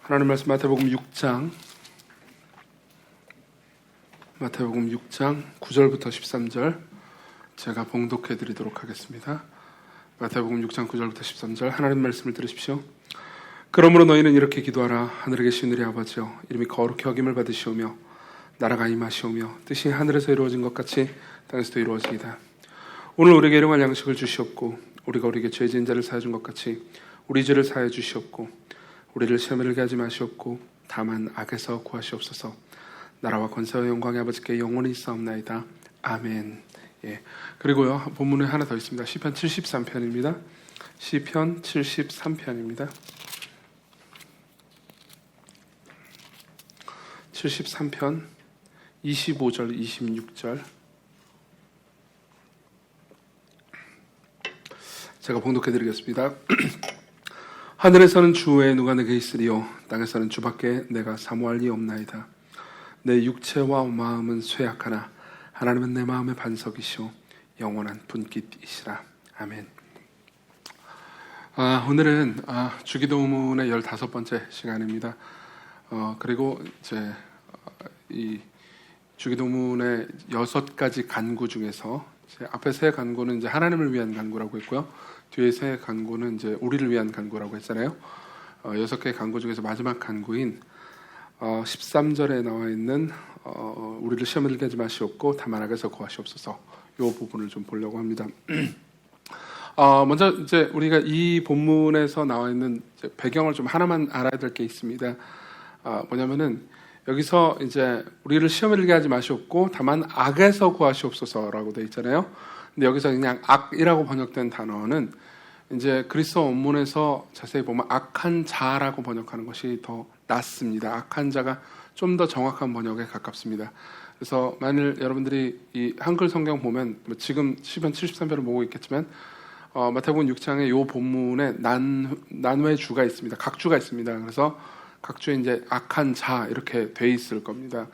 하나님 말씀 마태복음 6장 9절부터 13절 제가 봉독해 드리도록 하겠습니다. 마태복음 6장 9절부터 13절 하나님 말씀을 들으십시오. 그러므로 너희는 이렇게 기도하라. 하늘에 계신 우리 아버지여, 이름이 거룩히 여김을 받으시오며 나라가 임하시오며 뜻이 하늘에서 이루어진 것 같이 땅에서도 이루어지이다. 오늘 우리에게 일용할 양식을 주시옵고 우리가 우리에게 죄 지은 자를 사하여 준 것 같이 우리 죄를 사하여 주시옵고 우리를 시험에 들게 하지 마시옵고 다만 악에서 구하시옵소서. 나라와 권세와 영광의 아버지께 영원히 있사옵나이다. 아멘. 예. 그리고요, 본문에 하나 더 있습니다. 시편 73편입니다. 시편 73편입니다. 73편 25절 26절 제가 봉독해 드리겠습니다. 하늘에서는 주 외에 누가 내게 있으리요, 땅에서는 주밖에 내가 사모할 리 없나이다. 내 육체와 마음은 쇠약하나 하나님은 내 마음의 반석이시오 영원한 분깃이시라. 아멘. 오늘은 주기도문의 15번째 시간입니다. 그리고 이제 이 주기도문의 6가지 간구 중에서 앞에 3 간구는 이제 하나님을 위한 간구라고 했고요. 뒤에 3 간구는 이제 우리를 위한 간구라고 했잖아요. 6개의 간구 중에서 마지막 간구인 13절에 나와 있는 우리를 시험에 들게 하지 마시옵고 다만 악에서 구하시옵소서, 이 부분을 좀 보려고 합니다. 먼저 이제 우리가 이 본문에서 나와 있는 이제 배경을 좀 하나만 알아야 될 게 있습니다. 뭐냐면은 여기서 이제 우리를 시험에 들게 하지 마시옵고 다만 악에서 구하시옵소서라고 되어 있잖아요. 근데 여기서 그냥 악이라고 번역된 단어는 이제 그리스어 원문에서 자세히 보면 악한 자라고 번역하는 것이 더 낫습니다. 악한 자가 좀 더 정확한 번역에 가깝습니다. 그래서 만일 여러분들이 이 한글 성경 보면 지금 시편 73편을 보고 있겠지만 마태복음 6장에 이 본문에 난회주가 있습니다. 각주가 있습니다. 그래서 각주에 이제 악한 자 이렇게 돼 있을 겁니다.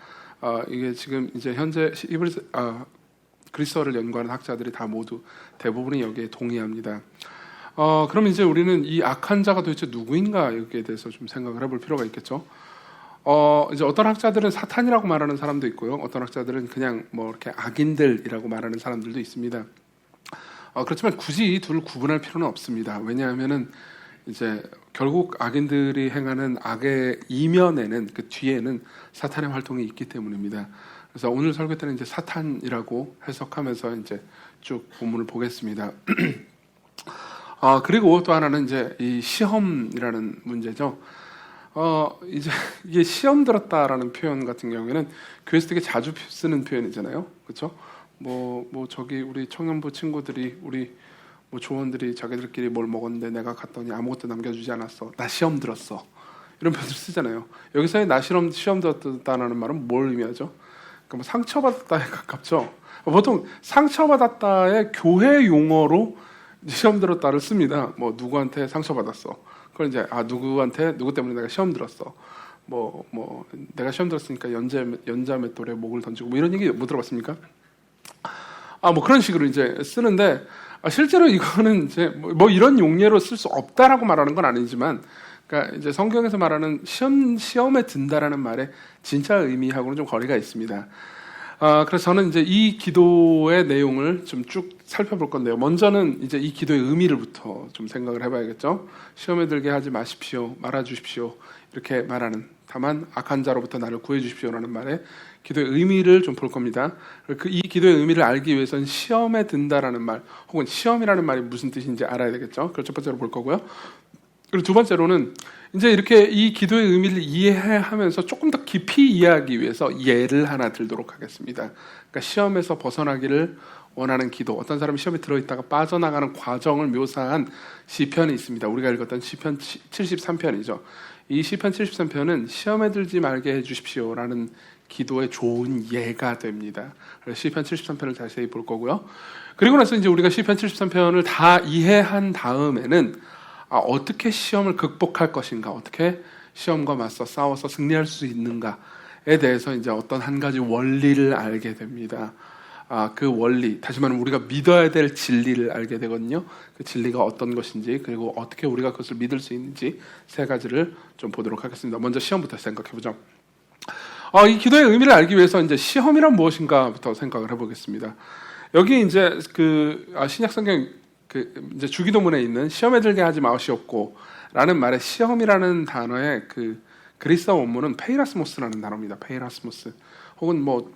이게 지금 이제 현재 그리스어를 연구하는 학자들이 다 모두 대부분이 여기에 동의합니다. 그럼 이제 우리는 이 악한 자가 도대체 누구인가 여기에 대해서 좀 생각을 해볼 필요가 있겠죠. 이제 어떤 학자들은 사탄이라고 말하는 사람도 있고요. 어떤 학자들은 그냥 뭐 이렇게 악인들이라고 말하는 사람들도 있습니다. 그렇지만 굳이 이 둘을 구분할 필요는 없습니다. 왜냐하면은 이제 결국 악인들이 행하는 악의 이면에는, 그 뒤에는 사탄의 활동이 있기 때문입니다. 그래서 오늘 설교 때는 이제 사탄이라고 해석하면서 이제 쭉 본문을 보겠습니다. 그리고 또 하나는 이제 이 시험이라는 문제죠. 이제 이게 시험 들었다라는 표현 같은 경우에는 교회에서 되게 자주 쓰는 표현이잖아요. 그렇죠? 뭐 저기 우리 청년부 친구들이, 우리 뭐 조원들이 자기들끼리 뭘 먹었는데 내가 갔더니 아무것도 남겨주지 않았어. 나 시험 들었어. 이런 표현을 쓰잖아요. 여기서의 나 시험 들었다는 말은 뭘 의미하죠? 그러니까 뭐 상처받았다에 가깝죠. 보통 상처받았다의 교회 용어로 시험 들었다를 씁니다. 뭐 누구한테 상처받았어. 그걸 이제 누구한테 누구 때문에 내가 시험 들었어. 뭐 내가 시험 들었으니까 연자 맷돌에 목을 던지고 뭐 이런 얘기 못 들어봤습니까? 뭐 그런 식으로 이제 쓰는데 실제로 이거는 이제 뭐 이런 용례로 쓸 수 없다라고 말하는 건 아니지만, 그러니까 이제 성경에서 말하는 시험에 든다라는 말의 진짜 의미하고는 좀 거리가 있습니다. 그래서 저는 이제 이 기도의 내용을 좀 쭉 살펴볼 건데요. 먼저는 이제 이 기도의 의미를부터 좀 생각을 해봐야겠죠. 시험에 들게 하지 마십시오, 말아주십시오, 이렇게 말하는, 다만 악한 자로부터 나를 구해주십시오라는 말의 기도의 의미를 좀 볼 겁니다. 이 기도의 의미를 알기 위해서는 시험에 든다라는 말, 혹은 시험이라는 말이 무슨 뜻인지 알아야 되겠죠. 그걸 첫 번째로 볼 거고요. 그리고 두 번째로는 이제 이렇게 이 기도의 의미를 이해하면서 조금 더 깊이 이해하기 위해서 예를 하나 들도록 하겠습니다. 그러니까 시험에서 벗어나기를 원하는 기도, 어떤 사람이 시험에 들어있다가 빠져나가는 과정을 묘사한 시편이 있습니다. 우리가 읽었던 시편 73편이죠. 이 시편 73편은 시험에 들지 말게 해주십시오라는 기도의 좋은 예가 됩니다. 그래서 시편 73편을 자세히 볼 거고요. 그리고 나서 이제 우리가 시편 73편을 다 이해한 다음에는 어떻게 시험을 극복할 것인가, 어떻게 시험과 맞서 싸워서 승리할 수 있는가에 대해서 이제 어떤 한 가지 원리를 알게 됩니다. 그 원리, 다시 말하면 우리가 믿어야 될 진리를 알게 되거든요. 그 진리가 어떤 것인지, 그리고 어떻게 우리가 그것을 믿을 수 있는지 세 가지를 좀 보도록 하겠습니다. 먼저 시험부터 생각해 보죠. 이 기도의 의미를 알기 위해서 이제 시험이란 무엇인가부터 생각을 해보겠습니다. 여기 이제 신약 성경 이제 주기도문에 있는 시험에 들게 하지 마시옵고라는 말에 시험이라는 단어의 그리스어 원문은 페이라스모스라는 단어입니다. 페이라스모스, 혹은 뭐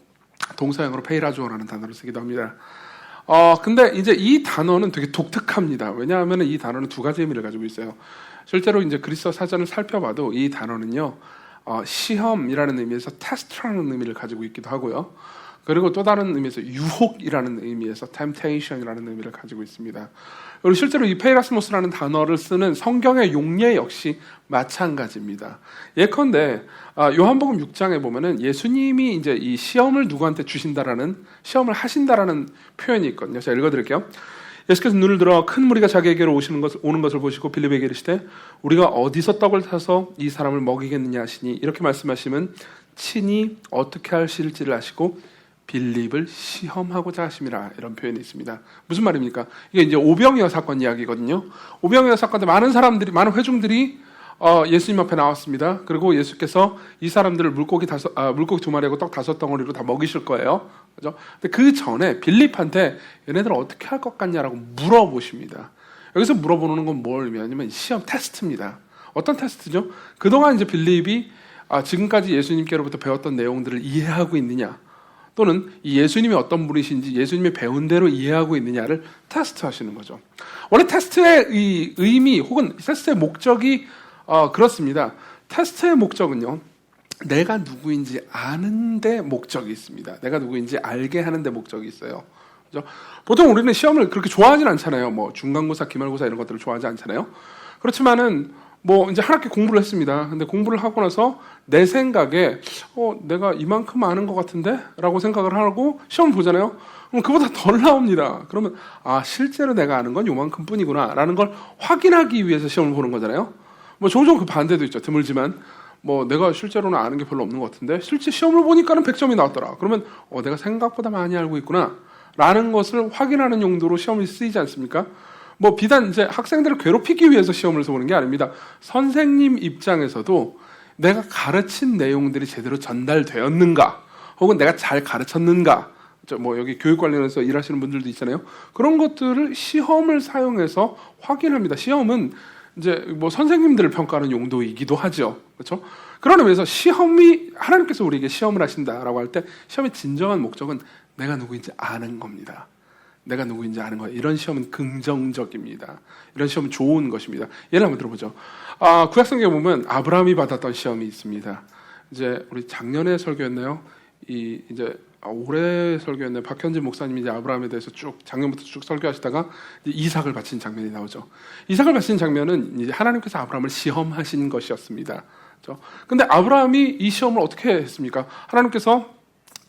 동사형으로 페이라조라는 단어를 쓰기도 합니다. 근데 이제 이 단어는 되게 독특합니다. 왜냐하면 이 단어는 두 가지 의미를 가지고 있어요. 실제로 이제 그리스어 사전을 살펴봐도 이 단어는요, 시험이라는 의미에서 테스트라는 의미를 가지고 있기도 하고요. 그리고 또 다른 의미에서 유혹이라는 의미에서 temptation이라는 의미를 가지고 있습니다. 그리고 실제로 이 페이라스모스라는 단어를 쓰는 성경의 용례 역시 마찬가지입니다. 예컨대 요한복음 6장에 보면은 예수님이 이제 이 시험을 누구한테 주신다라는, 시험을 하신다라는 표현이 있거든요. 제가 읽어드릴게요. 예수께서 눈을 들어 큰 무리가 자기에게로 오는 것을 보시고 빌립에게 이르시되 우리가 어디서 떡을 사서 이 사람을 먹이겠느냐 하시니, 이렇게 말씀하시면 친히 어떻게 하실지를 아시고 빌립을 시험하고자 하심이라, 이런 표현이 있습니다. 무슨 말입니까? 이게 이제 오병이어 사건 이야기거든요. 오병이어 사건 때 많은 회중들이 예수님 앞에 나왔습니다. 그리고 예수께서 이 사람들을 물고기 2마리하고 떡 5덩어리로 다 먹이실 거예요. 그죠? 근데 그 전에 빌립한테 얘네들 어떻게 할 것 같냐라고 물어보십니다. 여기서 물어보는 건 뭘 의미하냐면 시험 테스트입니다. 어떤 테스트죠? 그동안 이제 빌립이 지금까지 예수님께로부터 배웠던 내용들을 이해하고 있느냐, 또는 이 예수님이 어떤 분이신지 예수님이 배운 대로 이해하고 있느냐를 테스트하시는 거죠. 원래 테스트의 이 의미 혹은 테스트의 목적이 그렇습니다. 테스트의 목적은요, 내가 누구인지 아는 데 목적이 있습니다. 내가 누구인지 알게 하는 데 목적이 있어요. 그죠? 보통 우리는 시험을 그렇게 좋아하진 않잖아요. 뭐 중간고사, 기말고사 이런 것들을 좋아하지 않잖아요. 그렇지만은 뭐 이제 한 학기 공부를 했습니다. 근데 공부를 하고 나서 내 생각에 내가 이만큼 아는 것 같은데? 라고 생각을 하고 시험을 보잖아요. 그럼 그보다 덜 나옵니다. 그러면 실제로 내가 아는 건 요만큼 뿐이구나 라는 걸 확인하기 위해서 시험을 보는 거잖아요. 뭐 종종 그 반대도 있죠. 드물지만 뭐 내가 실제로는 아는 게 별로 없는 것 같은데 실제 시험을 보니까는 100점이 나왔더라. 그러면 내가 생각보다 많이 알고 있구나 라는 것을 확인하는 용도로 시험이 쓰이지 않습니까? 뭐 비단 이제 학생들을 괴롭히기 위해서 시험을 보는 게 아닙니다. 선생님 입장에서도 내가 가르친 내용들이 제대로 전달되었는가, 혹은 내가 잘 가르쳤는가, 뭐 여기 교육 관련해서 일하시는 분들도 있잖아요. 그런 것들을 시험을 사용해서 확인합니다. 시험은 이제 뭐 선생님들을 평가하는 용도이기도 하죠. 그렇죠? 그런 의미에서 시험이, 하나님께서 우리에게 시험을 하신다라고 할 때 시험의 진정한 목적은 내가 누구인지 아는 겁니다. 내가 누구인지 아는 거예요. 이런 시험은 긍정적입니다. 이런 시험은 좋은 것입니다. 예를 한번 들어보죠. 구약성경에 보면 아브라함이 받았던 시험이 있습니다. 이제 우리 작년에 설교했나요? 이제 올해 설교했나요? 박현진 목사님이 이제 아브라함에 대해서 작년부터 쭉 설교하시다가 이삭을 바친 장면이 나오죠. 이삭을 바친 장면은 이제 하나님께서 아브라함을 시험하신 것이었습니다. 그렇죠? 근데 아브라함이 이 시험을 어떻게 했습니까? 하나님께서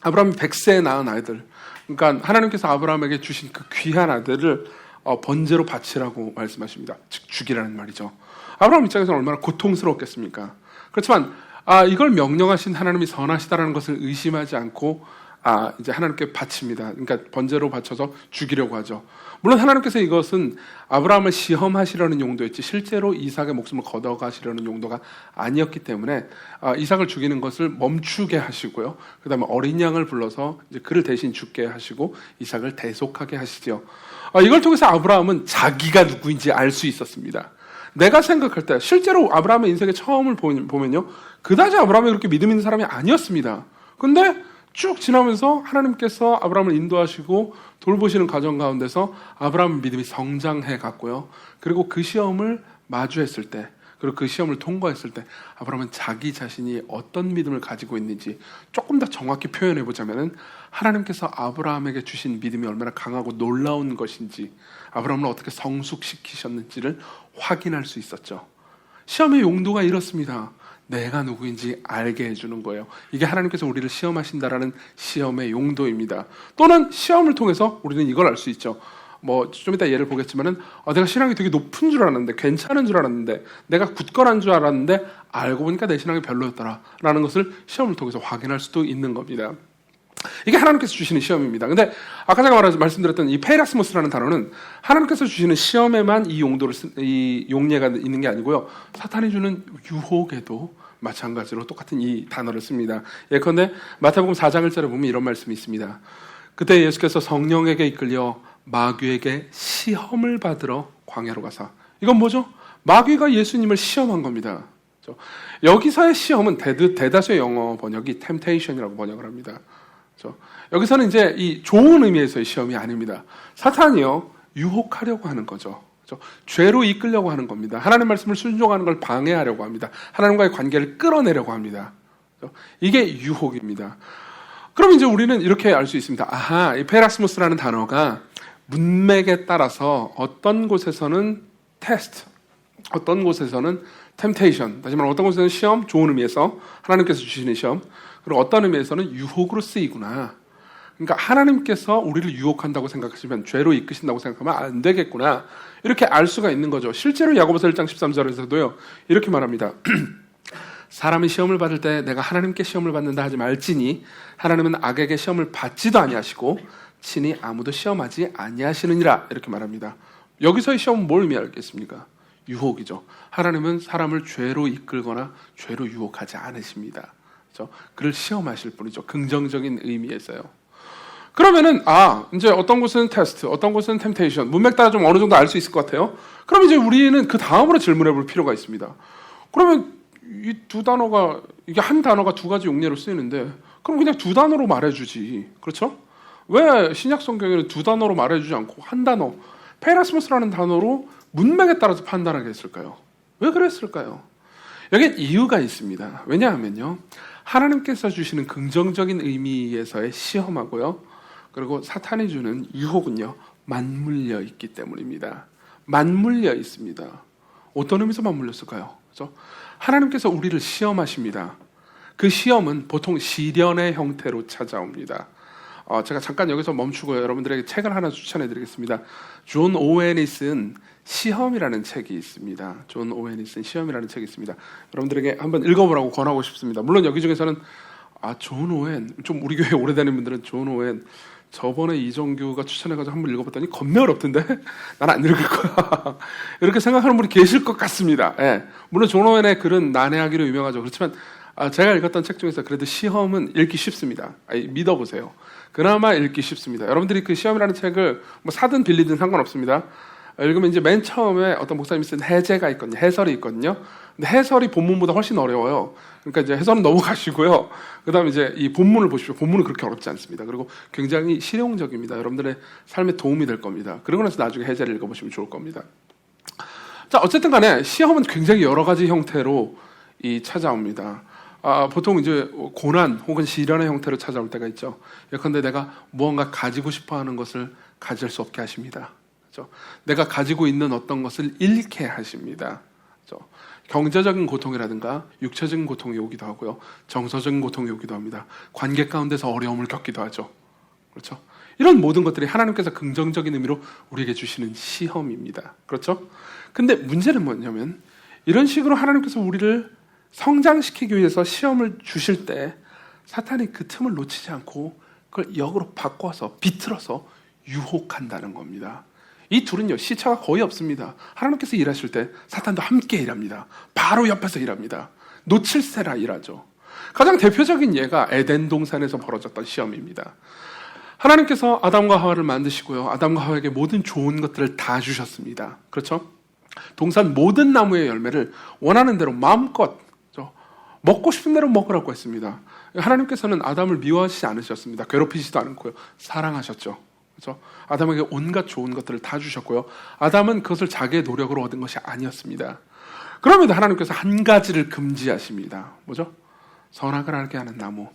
아브라함이 100세에 낳은 아이들, 그러니까 하나님께서 아브라함에게 주신 그 귀한 아들을 번제로 바치라고 말씀하십니다. 즉 죽이라는 말이죠. 아브라함 입장에서는 얼마나 고통스러웠겠습니까? 그렇지만 이걸 명령하신 하나님이 선하시다라는 것을 의심하지 않고 이제 하나님께 바칩니다. 그러니까 번제로 바쳐서 죽이려고 하죠. 물론 하나님께서 이것은 아브라함을 시험하시려는 용도였지 실제로 이삭의 목숨을 걷어가시려는 용도가 아니었기 때문에 이삭을 죽이는 것을 멈추게 하시고요. 그다음에 어린 양을 불러서 이제 그를 대신 죽게 하시고 이삭을 대속하게 하시죠. 이걸 통해서 아브라함은 자기가 누구인지 알 수 있었습니다. 내가 생각할 때 실제로 아브라함의 인생의 처음을 보면요, 그다지 아브라함이 그렇게 믿음 있는 사람이 아니었습니다. 근데 쭉 지나면서 하나님께서 아브라함을 인도하시고 돌보시는 과정 가운데서 아브라함의 믿음이 성장해 갔고요. 그리고 그 시험을 마주했을 때, 그리고 그 시험을 통과했을 때 아브라함은 자기 자신이 어떤 믿음을 가지고 있는지 조금 더 정확히 표현해 보자면은 하나님께서 아브라함에게 주신 믿음이 얼마나 강하고 놀라운 것인지, 아브라함을 어떻게 성숙시키셨는지를 확인할 수 있었죠. 시험의 용도가 이렇습니다. 내가 누구인지 알게 해주는 거예요. 이게 하나님께서 우리를 시험하신다라는 시험의 용도입니다. 또는 시험을 통해서 우리는 이걸 알 수 있죠. 뭐 좀 이따 예를 보겠지만은 내가 신앙이 되게 높은 줄 알았는데, 괜찮은 줄 알았는데, 내가 굳건한 줄 알았는데 알고 보니까 내 신앙이 별로였더라라는 것을 시험을 통해서 확인할 수도 있는 겁니다. 이게 하나님께서 주시는 시험입니다. 근데 아까 제가 말씀드렸던 이 페이라스모스라는 단어는 하나님께서 주시는 시험에만 이 용례가 있는 게 아니고요. 사탄이 주는 유혹에도 마찬가지로 똑같은 이 단어를 씁니다. 예컨대 마태복음 4장 1절에 보면 이런 말씀이 있습니다. 그때 예수께서 성령에게 이끌려 마귀에게 시험을 받으러 광야로 가사. 이건 뭐죠? 마귀가 예수님을 시험한 겁니다. 여기서의 시험은 대다수의 영어 번역이 temptation이라고 번역을 합니다. 여기서는 이제 이 좋은 의미에서의 시험이 아닙니다. 사탄이요, 유혹하려고 하는 거죠. 죄로 이끌려고 하는 겁니다. 하나님의 말씀을 순종하는 걸 방해하려고 합니다. 하나님과의 관계를 끌어내려고 합니다. 이게 유혹입니다. 그럼 이제 우리는 이렇게 알 수 있습니다. 아하, 이 페라스모스라는 단어가 문맥에 따라서 어떤 곳에서는 테스트, 어떤 곳에서는 temptation, 다시 말하면 어떤 곳에서는 시험, 좋은 의미에서 하나님께서 주시는 시험, 그리고 어떤 의미에서는 유혹으로 쓰이구나. 그러니까 하나님께서 우리를 유혹한다고 생각하시면, 죄로 이끄신다고 생각하면 안 되겠구나. 이렇게 알 수가 있는 거죠. 실제로 야고보서 1장 13절에서도요, 이렇게 말합니다. 사람이 시험을 받을 때 내가 하나님께 시험을 받는다 하지 말지니 하나님은 악에게 시험을 받지도 아니하시고 친히 아무도 시험하지 아니하시느니라. 이렇게 말합니다. 여기서의 시험은 뭘 의미하겠습니까? 유혹이죠. 하나님은 사람을 죄로 이끌거나 죄로 유혹하지 않으십니다. 그를 시험하실 분이죠. 긍정적인 의미에서요. 그러면은 이제 어떤 곳은 테스트, 어떤 곳은 템테이션, 문맥 따라 좀 어느 정도 알 수 있을 것 같아요. 그럼 이제 우리는 그 다음으로 질문해 볼 필요가 있습니다. 그러면 이 두 단어가, 이게 한 단어가 두 가지 용례로 쓰이는데 그럼 그냥 두 단어로 말해주지, 그렇죠? 왜 신약 성경에는 두 단어로 말해주지 않고 한 단어, 페라스모스라는 단어로 문맥에 따라서 판단하게 했을까요? 왜 그랬을까요? 여기에 이유가 있습니다. 왜냐하면요, 하나님께서 주시는 긍정적인 의미에서의 시험하고요, 그리고 사탄이 주는 유혹은요, 맞물려 있기 때문입니다. 맞물려 있습니다. 어떤 의미에서 맞물렸을까요? 그렇죠? 하나님께서 우리를 시험하십니다. 그 시험은 보통 시련의 형태로 찾아옵니다. 제가 잠깐 여기서 멈추고 여러분들에게 책을 하나 추천해 드리겠습니다. 존 오웬이 쓴 시험이라는 책이 있습니다. 존 오웬이 쓴 시험이라는 책이 있습니다. 여러분들에게 한번 읽어보라고 권하고 싶습니다. 물론 여기 중에서는 존 오웬, 좀 우리 교회 오래 다니는 분들은 존 오웬 저번에 이정규가 추천해가지고 한번 읽어봤더니 겁내 어렵던데 난 안 읽을 거야 이렇게 생각하는 분이 계실 것 같습니다. 예. 물론 존 오웬의 글은 난해하기로 유명하죠. 그렇지만 제가 읽었던 책 중에서 그래도 시험은 읽기 쉽습니다. 믿어보세요. 그나마 읽기 쉽습니다. 여러분들이 그 시험이라는 책을 뭐 사든 빌리든 상관없습니다. 읽으면 이제 맨 처음에 어떤 목사님이 쓴 해제가 있거든요. 해설이 있거든요. 근데 해설이 본문보다 훨씬 어려워요. 그러니까 이제 해설은 넘어가시고요. 그 다음에 이제 이 본문을 보십시오. 본문은 그렇게 어렵지 않습니다. 그리고 굉장히 실용적입니다. 여러분들의 삶에 도움이 될 겁니다. 그러고 나서 나중에 해제를 읽어보시면 좋을 겁니다. 자, 어쨌든 간에 시험은 굉장히 여러 가지 형태로 찾아옵니다. 보통 이제 고난 혹은 시련의 형태로 찾아올 때가 있죠. 예컨대 내가 무언가 가지고 싶어 하는 것을 가질 수 없게 하십니다. 그렇죠? 내가 가지고 있는 어떤 것을 잃게 하십니다. 그렇죠? 경제적인 고통이라든가 육체적인 고통이 오기도 하고요. 정서적인 고통이 오기도 합니다. 관계 가운데서 어려움을 겪기도 하죠. 그렇죠? 이런 모든 것들이 하나님께서 긍정적인 의미로 우리에게 주시는 시험입니다. 그렇죠? 근데 문제는 뭐냐면 이런 식으로 하나님께서 우리를 성장시키기 위해서 시험을 주실 때 사탄이 그 틈을 놓치지 않고 그걸 역으로 바꿔서 비틀어서 유혹한다는 겁니다. 이 둘은요, 시차가 거의 없습니다. 하나님께서 일하실 때 사탄도 함께 일합니다. 바로 옆에서 일합니다. 놓칠세라 일하죠. 가장 대표적인 예가 에덴 동산에서 벌어졌던 시험입니다. 하나님께서 아담과 하와를 만드시고요, 아담과 하와에게 모든 좋은 것들을 다 주셨습니다. 그렇죠? 동산 모든 나무의 열매를 원하는 대로 마음껏 먹고 싶은 대로 먹으라고 했습니다. 하나님께서는 아담을 미워하시지 않으셨습니다. 괴롭히지도 않고요, 사랑하셨죠. 그렇죠? 아담에게 온갖 좋은 것들을 다 주셨고요, 아담은 그것을 자기의 노력으로 얻은 것이 아니었습니다. 그럼에도 하나님께서 한 가지를 금지하십니다. 뭐죠? 선악을 알게 하는 나무.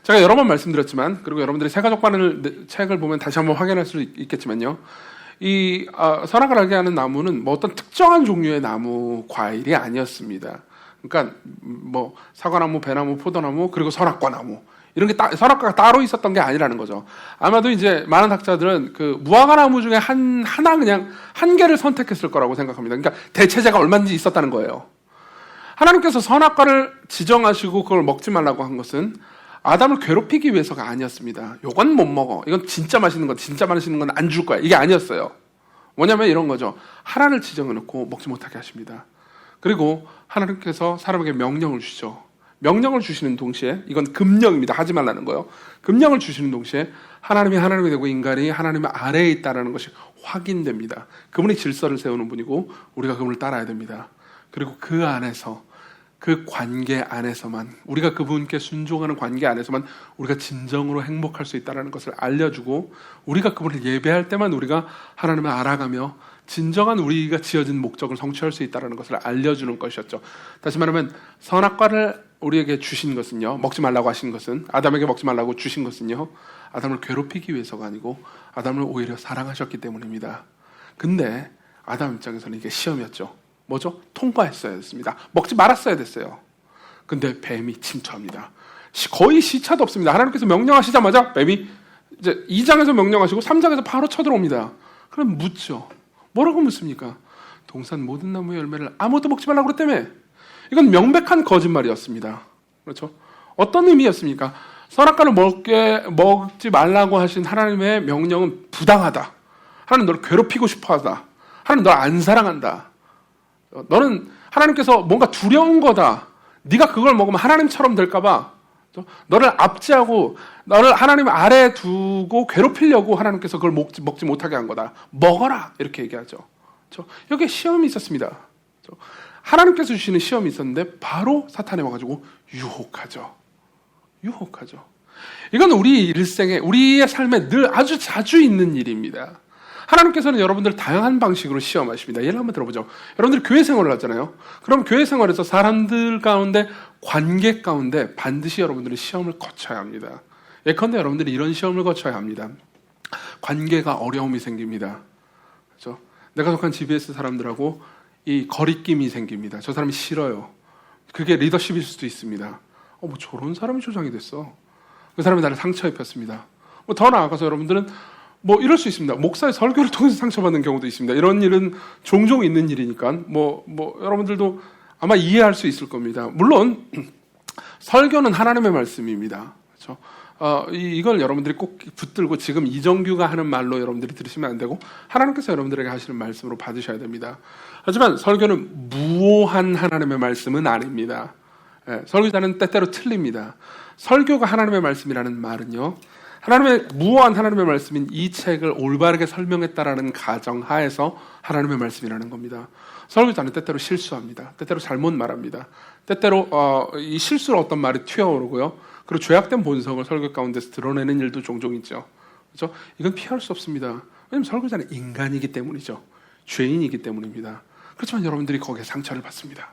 제가 여러 번 말씀드렸지만, 그리고 여러분들이 새가족반을 책을 보면 다시 한번 확인할 수 있겠지만요, 이 선악을 알게 하는 나무는 뭐 어떤 특정한 종류의 나무 과일이 아니었습니다. 그러니까 뭐 사과나무, 배나무, 포도나무, 그리고 선악과나무, 이런 게 선악과가 따로 있었던 게 아니라는 거죠. 아마도 이제 많은 학자들은 그 무화과나무 중에 하나 그냥 한 개를 선택했을 거라고 생각합니다. 그러니까 대체제가 얼마든지 있었다는 거예요. 하나님께서 선악과를 지정하시고 그걸 먹지 말라고 한 것은 아담을 괴롭히기 위해서가 아니었습니다. 요건 못 먹어. 이건 진짜 맛있는 건, 진짜 맛있는 건 안 줄 거야. 이게 아니었어요. 뭐냐면 이런 거죠. 하나를 지정해놓고 먹지 못하게 하십니다. 그리고 하나님께서 사람에게 명령을 주시죠. 명령을 주시는 동시에, 이건 금령입니다. 하지 말라는 거요. 금령을 주시는 동시에 하나님이 하나님이 되고 인간이 하나님의 아래에 있다는 것이 확인됩니다. 그분이 질서를 세우는 분이고 우리가 그분을 따라야 됩니다. 그리고 그 안에서, 그 관계 안에서만, 우리가 그분께 순종하는 관계 안에서만 우리가 진정으로 행복할 수 있다는 것을 알려주고, 우리가 그분을 예배할 때만 우리가 하나님을 알아가며 진정한 우리가 지어진 목적을 성취할 수 있다는 것을 알려주는 것이었죠. 다시 말하면 선악과를 우리에게 주신 것은요, 먹지 말라고 하신 것은, 아담에게 먹지 말라고 주신 것은요, 아담을 괴롭히기 위해서가 아니고 아담을 오히려 사랑하셨기 때문입니다. 근데 아담 입장에서는 이게 시험이었죠. 뭐죠? 통과했어야 됐습니다. 먹지 말았어야 됐어요. 근데 뱀이 침투합니다. 거의 시차도 없습니다. 하나님께서 명령하시자마자 뱀이 이제 2장에서 명령하시고 3장에서 바로 쳐들어옵니다. 그럼 묻죠. 뭐라고 묻습니까? 동산 모든 나무의 열매를 아무것도 먹지 말라고 그랬다며. 이건 명백한 거짓말이었습니다. 그렇죠? 어떤 의미였습니까? 선악과를 먹지 말라고 하신 하나님의 명령은 부당하다. 하나님 너를 괴롭히고 싶어하다. 하나님 너를 안 사랑한다. 너는 하나님께서 뭔가 두려운 거다. 네가 그걸 먹으면 하나님처럼 될까봐 너를 압제하고 너를 하나님 아래에 두고 괴롭히려고 하나님께서 그걸 먹지 못하게 한 거다. 먹어라. 이렇게 얘기하죠. 여기에 시험이 있었습니다. 하나님께서 주시는 시험이 있었는데 바로 사탄이 와가지고 유혹하죠. 이건 우리 일생에, 우리의 삶에 늘 아주 자주 있는 일입니다. 하나님께서는 여러분들 다양한 방식으로 시험하십니다. 예를 한번 들어보죠. 여러분들 교회 생활을 하잖아요. 그럼 교회 생활에서 사람들 가운데, 관계 가운데 반드시 여러분들은 시험을 거쳐야 합니다. 예컨대 여러분들이 이런 시험을 거쳐야 합니다. 관계가 어려움이 생깁니다. 그렇죠? 내가 속한 GBS 사람들하고 이 거리낌이 생깁니다. 저 사람이 싫어요. 그게 리더십일 수도 있습니다. 뭐 저런 사람이 조장이 됐어. 그 사람이 나를 상처 입혔습니다. 더 나아가서 여러분들은 뭐 이럴 수 있습니다. 목사의 설교를 통해서 상처받는 경우도 있습니다. 이런 일은 종종 있는 일이니까 뭐 여러분들도 아마 이해할 수 있을 겁니다. 물론 설교는 하나님의 말씀입니다. 그렇죠? 이걸 여러분들이 꼭 붙들고 지금 이정규가 하는 말로 여러분들이 들으시면 안 되고 하나님께서 여러분들에게 하시는 말씀으로 받으셔야 됩니다. 하지만 설교는 무오한 하나님의 말씀은 아닙니다. 설교자는 때때로 틀립니다. 설교가 하나님의 말씀이라는 말은요, 무오한 하나님의 말씀인 이 책을 올바르게 설명했다라는 가정 하에서 하나님의 말씀이라는 겁니다. 설교자는 때때로 실수합니다. 때때로 잘못 말합니다. 때때로 이 실수로 어떤 말이 튀어오르고요. 그리고 죄악된 본성을 설교 가운데서 드러내는 일도 종종 있죠. 그렇죠? 이건 피할 수 없습니다. 왜냐하면 설교자는 인간이기 때문이죠. 죄인이기 때문입니다. 그렇지만 여러분들이 거기에 상처를 받습니다.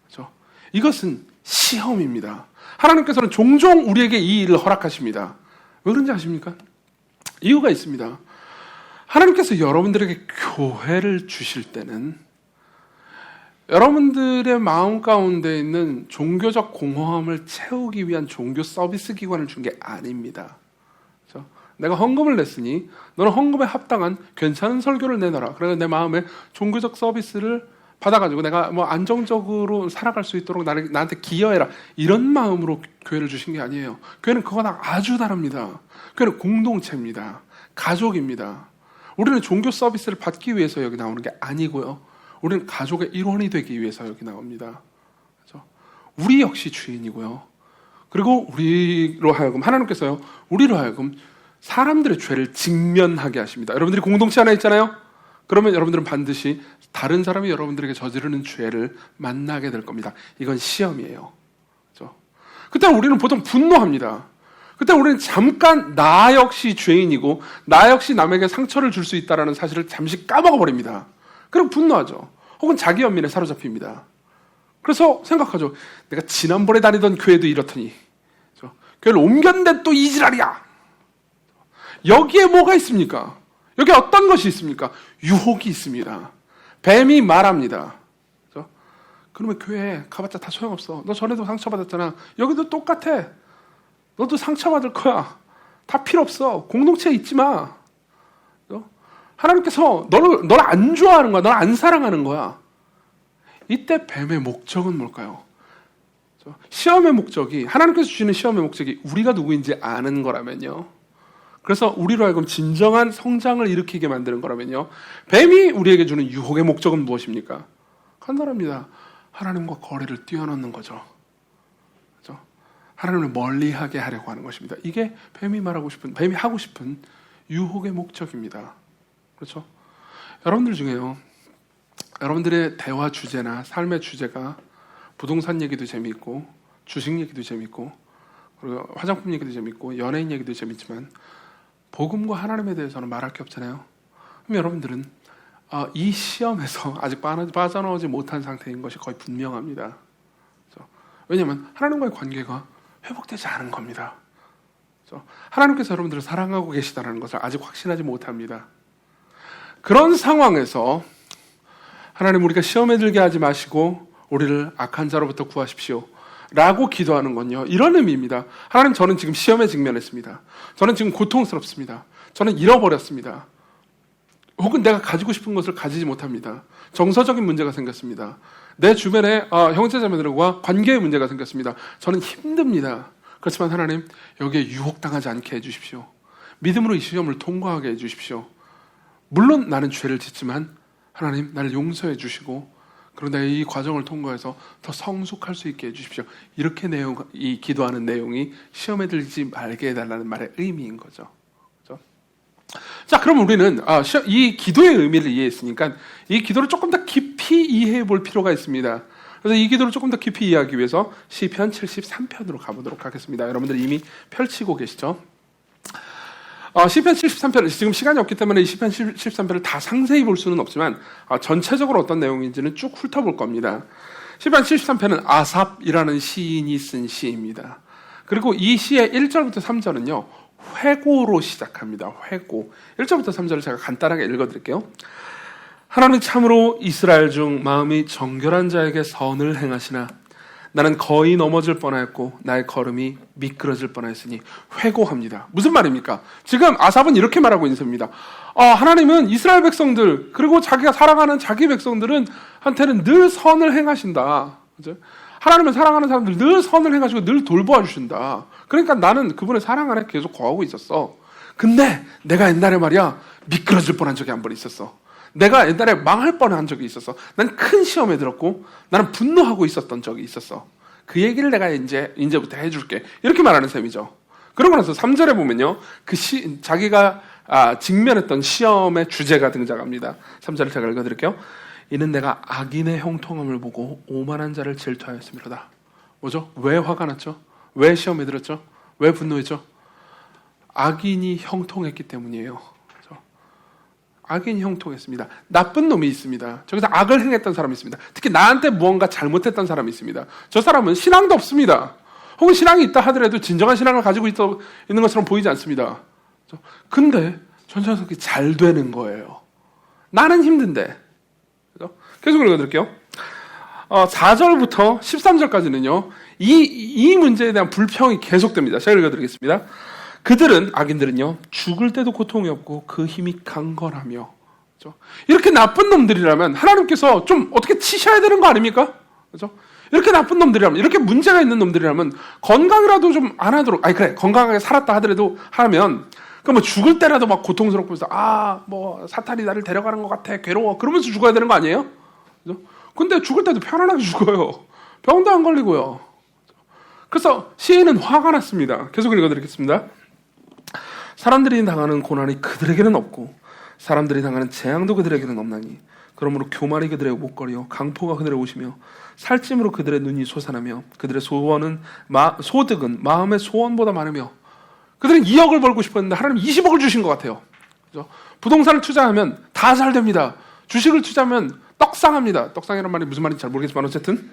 그렇죠? 이것은 시험입니다. 하나님께서는 종종 우리에게 이 일을 허락하십니다. 왜 그런지 아십니까? 이유가 있습니다. 하나님께서 여러분들에게 교회를 주실 때는 여러분들의 마음 가운데 있는 종교적 공허함을 채우기 위한 종교 서비스 기관을 준 게 아닙니다. 그렇죠? 내가 헌금을 냈으니 너는 헌금에 합당한 괜찮은 설교를 내놔라. 그래서 내 마음에 종교적 서비스를 받아가지고 내가 뭐 안정적으로 살아갈 수 있도록 나한테 기여해라. 이런 마음으로 교회를 주신 게 아니에요. 교회는 그거랑 아주 다릅니다. 교회는 공동체입니다. 가족입니다. 우리는 종교 서비스를 받기 위해서 여기 나오는 게 아니고요. 우리는 가족의 일원이 되기 위해서 여기 나옵니다. 그렇죠? 우리 역시 주인이고요. 그리고 우리로 하여금, 하나님께서요, 우리로 하여금 사람들의 죄를 직면하게 하십니다. 여러분들이 공동체 하나 있잖아요? 그러면 여러분들은 반드시 다른 사람이 여러분들에게 저지르는 죄를 만나게 될 겁니다. 이건 시험이에요. 그렇죠? 그때 우리는 보통 분노합니다. 그때 우리는 잠깐 나 역시 죄인이고 나 역시 남에게 상처를 줄 수 있다는 사실을 잠시 까먹어버립니다. 그럼 분노하죠. 혹은 자기 연민에 사로잡힙니다. 그래서 생각하죠. 내가 지난번에 다니던 교회도 이렇더니 그렇죠? 교회를 옮겼는데 또 이 지랄이야. 여기에 뭐가 있습니까? 여기 어떤 것이 있습니까? 유혹이 있습니다. 뱀이 말합니다. 그렇죠? 그러면 교회에 가봤자 다 소용없어. 너 전에도 상처받았잖아. 여기도 똑같아. 너도 상처받을 거야. 다 필요 없어. 공동체에 있지 마. 하나님께서 너를 안 좋아하는 거야. 너를 안 사랑하는 거야. 이때 뱀의 목적은 뭘까요? 시험의 목적이, 하나님께서 주시는 시험의 목적이 우리가 누구인지 아는 거라면요, 그래서 우리로 하여금 진정한 성장을 일으키게 만드는 거라면요, 뱀이 우리에게 주는 유혹의 목적은 무엇입니까? 간단합니다. 하나님과 거리를 뛰어넘는 거죠. 그렇죠? 하나님을 멀리하게 하려고 하는 것입니다. 이게 뱀이 하고 싶은 유혹의 목적입니다. 그렇죠? 여러분들 중에요, 여러분들의 대화 주제나 삶의 주제가 부동산 얘기도 재미있고, 주식 얘기도 재미있고, 그리고 화장품 얘기도 재미있고, 연예인 얘기도 재미있지만 복음과 하나님에 대해서는 말할 게 없잖아요. 그럼 여러분들은 이 시험에서 아직 빠져나오지 못한 상태인 것이 거의 분명합니다. 그렇죠? 왜냐하면 하나님과의 관계가 회복되지 않은 겁니다. 그렇죠? 하나님께서 여러분들을 사랑하고 계시다는 것을 아직 확신하지 못합니다. 그런 상황에서 하나님, 우리가 시험에 들게 하지 마시고 우리를 악한 자로부터 구하십시오 라고 기도하는 건요, 이런 의미입니다. 하나님, 저는 지금 시험에 직면했습니다. 저는 지금 고통스럽습니다. 저는 잃어버렸습니다. 혹은 내가 가지고 싶은 것을 가지지 못합니다. 정서적인 문제가 생겼습니다. 내 주변에 형제자매들과 관계의 문제가 생겼습니다. 저는 힘듭니다. 그렇지만 하나님, 여기에 유혹당하지 않게 해주십시오. 믿음으로 이 시험을 통과하게 해주십시오. 물론 나는 죄를 짓지만 하나님, 나를 용서해 주시고, 그러나 이 과정을 통과해서 더 성숙할 수 있게 해주십시오. 이렇게 이 기도하는 내용이 시험에 들지 말게 해달라는 말의 의미인 거죠. 그렇죠? 자, 그럼 우리는 이 기도의 의미를 이해했으니까 이 기도를 조금 더 깊이 이해해 볼 필요가 있습니다. 그래서 이 기도를 조금 더 깊이 이해하기 위해서 시편 73편으로 가보도록 하겠습니다. 여러분들 이미 펼치고 계시죠? 시편 73편을, 지금 시간이 없기 때문에 이 시편 73편을 다 상세히 볼 수는 없지만 전체적으로 어떤 내용인지는 쭉 훑어볼 겁니다. 시편 73편은 아삽이라는 시인이 쓴 시입니다. 그리고 이 시의 1절부터 3절은요 회고로 시작합니다. 회고. 1절부터 3절을 제가 간단하게 읽어드릴게요. 하나님, 참으로 이스라엘 중 마음이 정결한 자에게 선을 행하시나 나는 거의 넘어질 뻔하였고 나의 걸음이 미끄러질 뻔하였으니 회고합니다. 무슨 말입니까? 지금 아삽은 이렇게 말하고 있는 셈입니다. 하나님은 이스라엘 백성들, 그리고 자기가 사랑하는 자기 백성들은 한테는 늘 선을 행하신다. 그죠? 하나님은 사랑하는 사람들 늘 선을 행하시고 늘 돌보아 주신다. 그러니까 나는 그분의 사랑 안에 계속 거하고 있었어. 근데 내가 옛날에 말이야 미끄러질 뻔한 적이 한 번 있었어. 내가 옛날에 망할 뻔한 적이 있었어. 난 큰 시험에 들었고 나는 분노하고 있었던 적이 있었어. 그 얘기를 내가 이제부터 해줄게. 이렇게 말하는 셈이죠. 그러고 나서 3절에 보면요, 자기가 직면했던 시험의 주제가 등장합니다. 3절을 제가 읽어드릴게요. 이는 내가 악인의 형통함을 보고 오만한 자를 질투하였음이로다. 뭐죠? 왜 화가 났죠? 왜 시험에 들었죠? 왜 분노했죠? 악인이 형통했기 때문이에요. 악인이 형통했습니다. 나쁜 놈이 있습니다. 저기서 악을 행했던 사람이 있습니다. 특히 나한테 무언가 잘못했던 사람이 있습니다. 저 사람은 신앙도 없습니다. 혹은 신앙이 있다 하더라도 진정한 신앙을 가지고 있는 것처럼 보이지 않습니다. 근데 전 녀석이 잘 되는 거예요. 나는 힘든데. 계속 읽어드릴게요. 4절부터 13절까지는요 이 문제에 대한 불평이 계속됩니다. 제가 읽어드리겠습니다. 그들은, 악인들은요, 죽을 때도 고통이 없고 그 힘이 강건하며. 그렇죠? 이렇게 나쁜 놈들이라면 하나님께서 좀 어떻게 치셔야 되는 거 아닙니까? 그렇죠? 이렇게 나쁜 놈들이라면, 이렇게 문제가 있는 놈들이라면 건강이라도 좀 안 하도록, 그래, 건강하게 살았다 하더라도 하면, 그럼 뭐 죽을 때라도 막 고통스럽고 해서 뭐 사탄이 나를 데려가는 것 같아, 괴로워, 그러면서 죽어야 되는 거 아니에요? 그렇죠? 근데 죽을 때도 편안하게 죽어요. 병도 안 걸리고요. 그래서 시인은 화가 났습니다. 계속 읽어드리겠습니다. 사람들이 당하는 고난이 그들에게는 없고 사람들이 당하는 재앙도 그들에게는 없나니 그러므로 교만이 그들의 목걸이요 강포가 그들의 옷이며 살찜으로 그들의 눈이 솟아나며 그들의 소득은 마음의 소원보다 많으며. 그들은 2억을 벌고 싶었는데 하나님 20억을 주신 것 같아요. 그렇죠? 부동산을 투자하면 다 잘 됩니다. 주식을 투자하면 떡상합니다. 떡상이라는 말이 무슨 말인지 잘 모르겠지만 어쨌든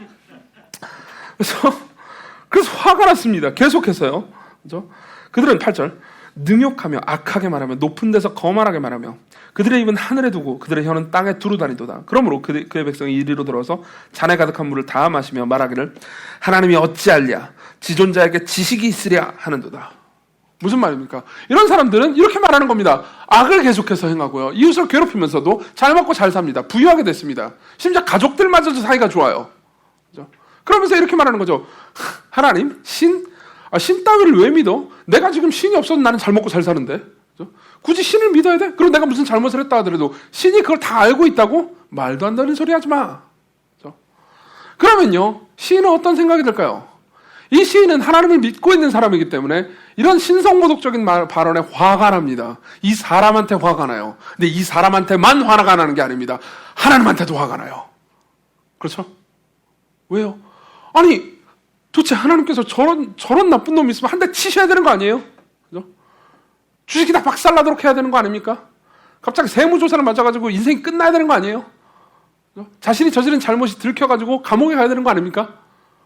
그래서 화가 났습니다. 계속해서요. 그렇죠? 그들은 8절 능욕하며 악하게 말하며 높은 데서 거만하게 말하며 그들의 입은 하늘에 두고 그들의 혀는 땅에 두루 다니도다. 그러므로 그의 백성이 이리로 들어서 잔에 가득한 물을 다 마시며 말하기를 하나님이 어찌할랴 지존자에게 지식이 있으랴 하는도다. 무슨 말입니까? 이런 사람들은 이렇게 말하는 겁니다. 악을 계속해서 행하고요, 이웃을 괴롭히면서도 잘 먹고 잘 삽니다. 부유하게 됐습니다. 심지어 가족들마저도 사이가 좋아요. 그렇죠? 그러면서 이렇게 말하는 거죠. 하나님, 신 따위를 왜 믿어? 내가 지금 신이 없어도 나는 잘 먹고 잘 사는데. 그죠? 굳이 신을 믿어야 돼? 그럼 내가 무슨 잘못을 했다 하더라도 신이 그걸 다 알고 있다고? 말도 안 되는 소리 하지 마. 그죠? 그러면요, 시인은 어떤 생각이 들까요? 이 시인은 하나님을 믿고 있는 사람이기 때문에 이런 신성모독적인 발언에 화가 납니다. 이 사람한테 화가 나요. 근데 이 사람한테만 화가 나는 게 아닙니다. 하나님한테도 화가 나요. 그렇죠? 왜요? 아니, 도대체 하나님께서 저런 나쁜 놈이 있으면 한 대 치셔야 되는 거 아니에요? 그죠? 주식이 다 박살나도록 해야 되는 거 아닙니까? 갑자기 세무조사를 맞아가지고 인생이 끝나야 되는 거 아니에요? 그죠? 자신이 저지른 잘못이 들켜가지고 감옥에 가야 되는 거 아닙니까?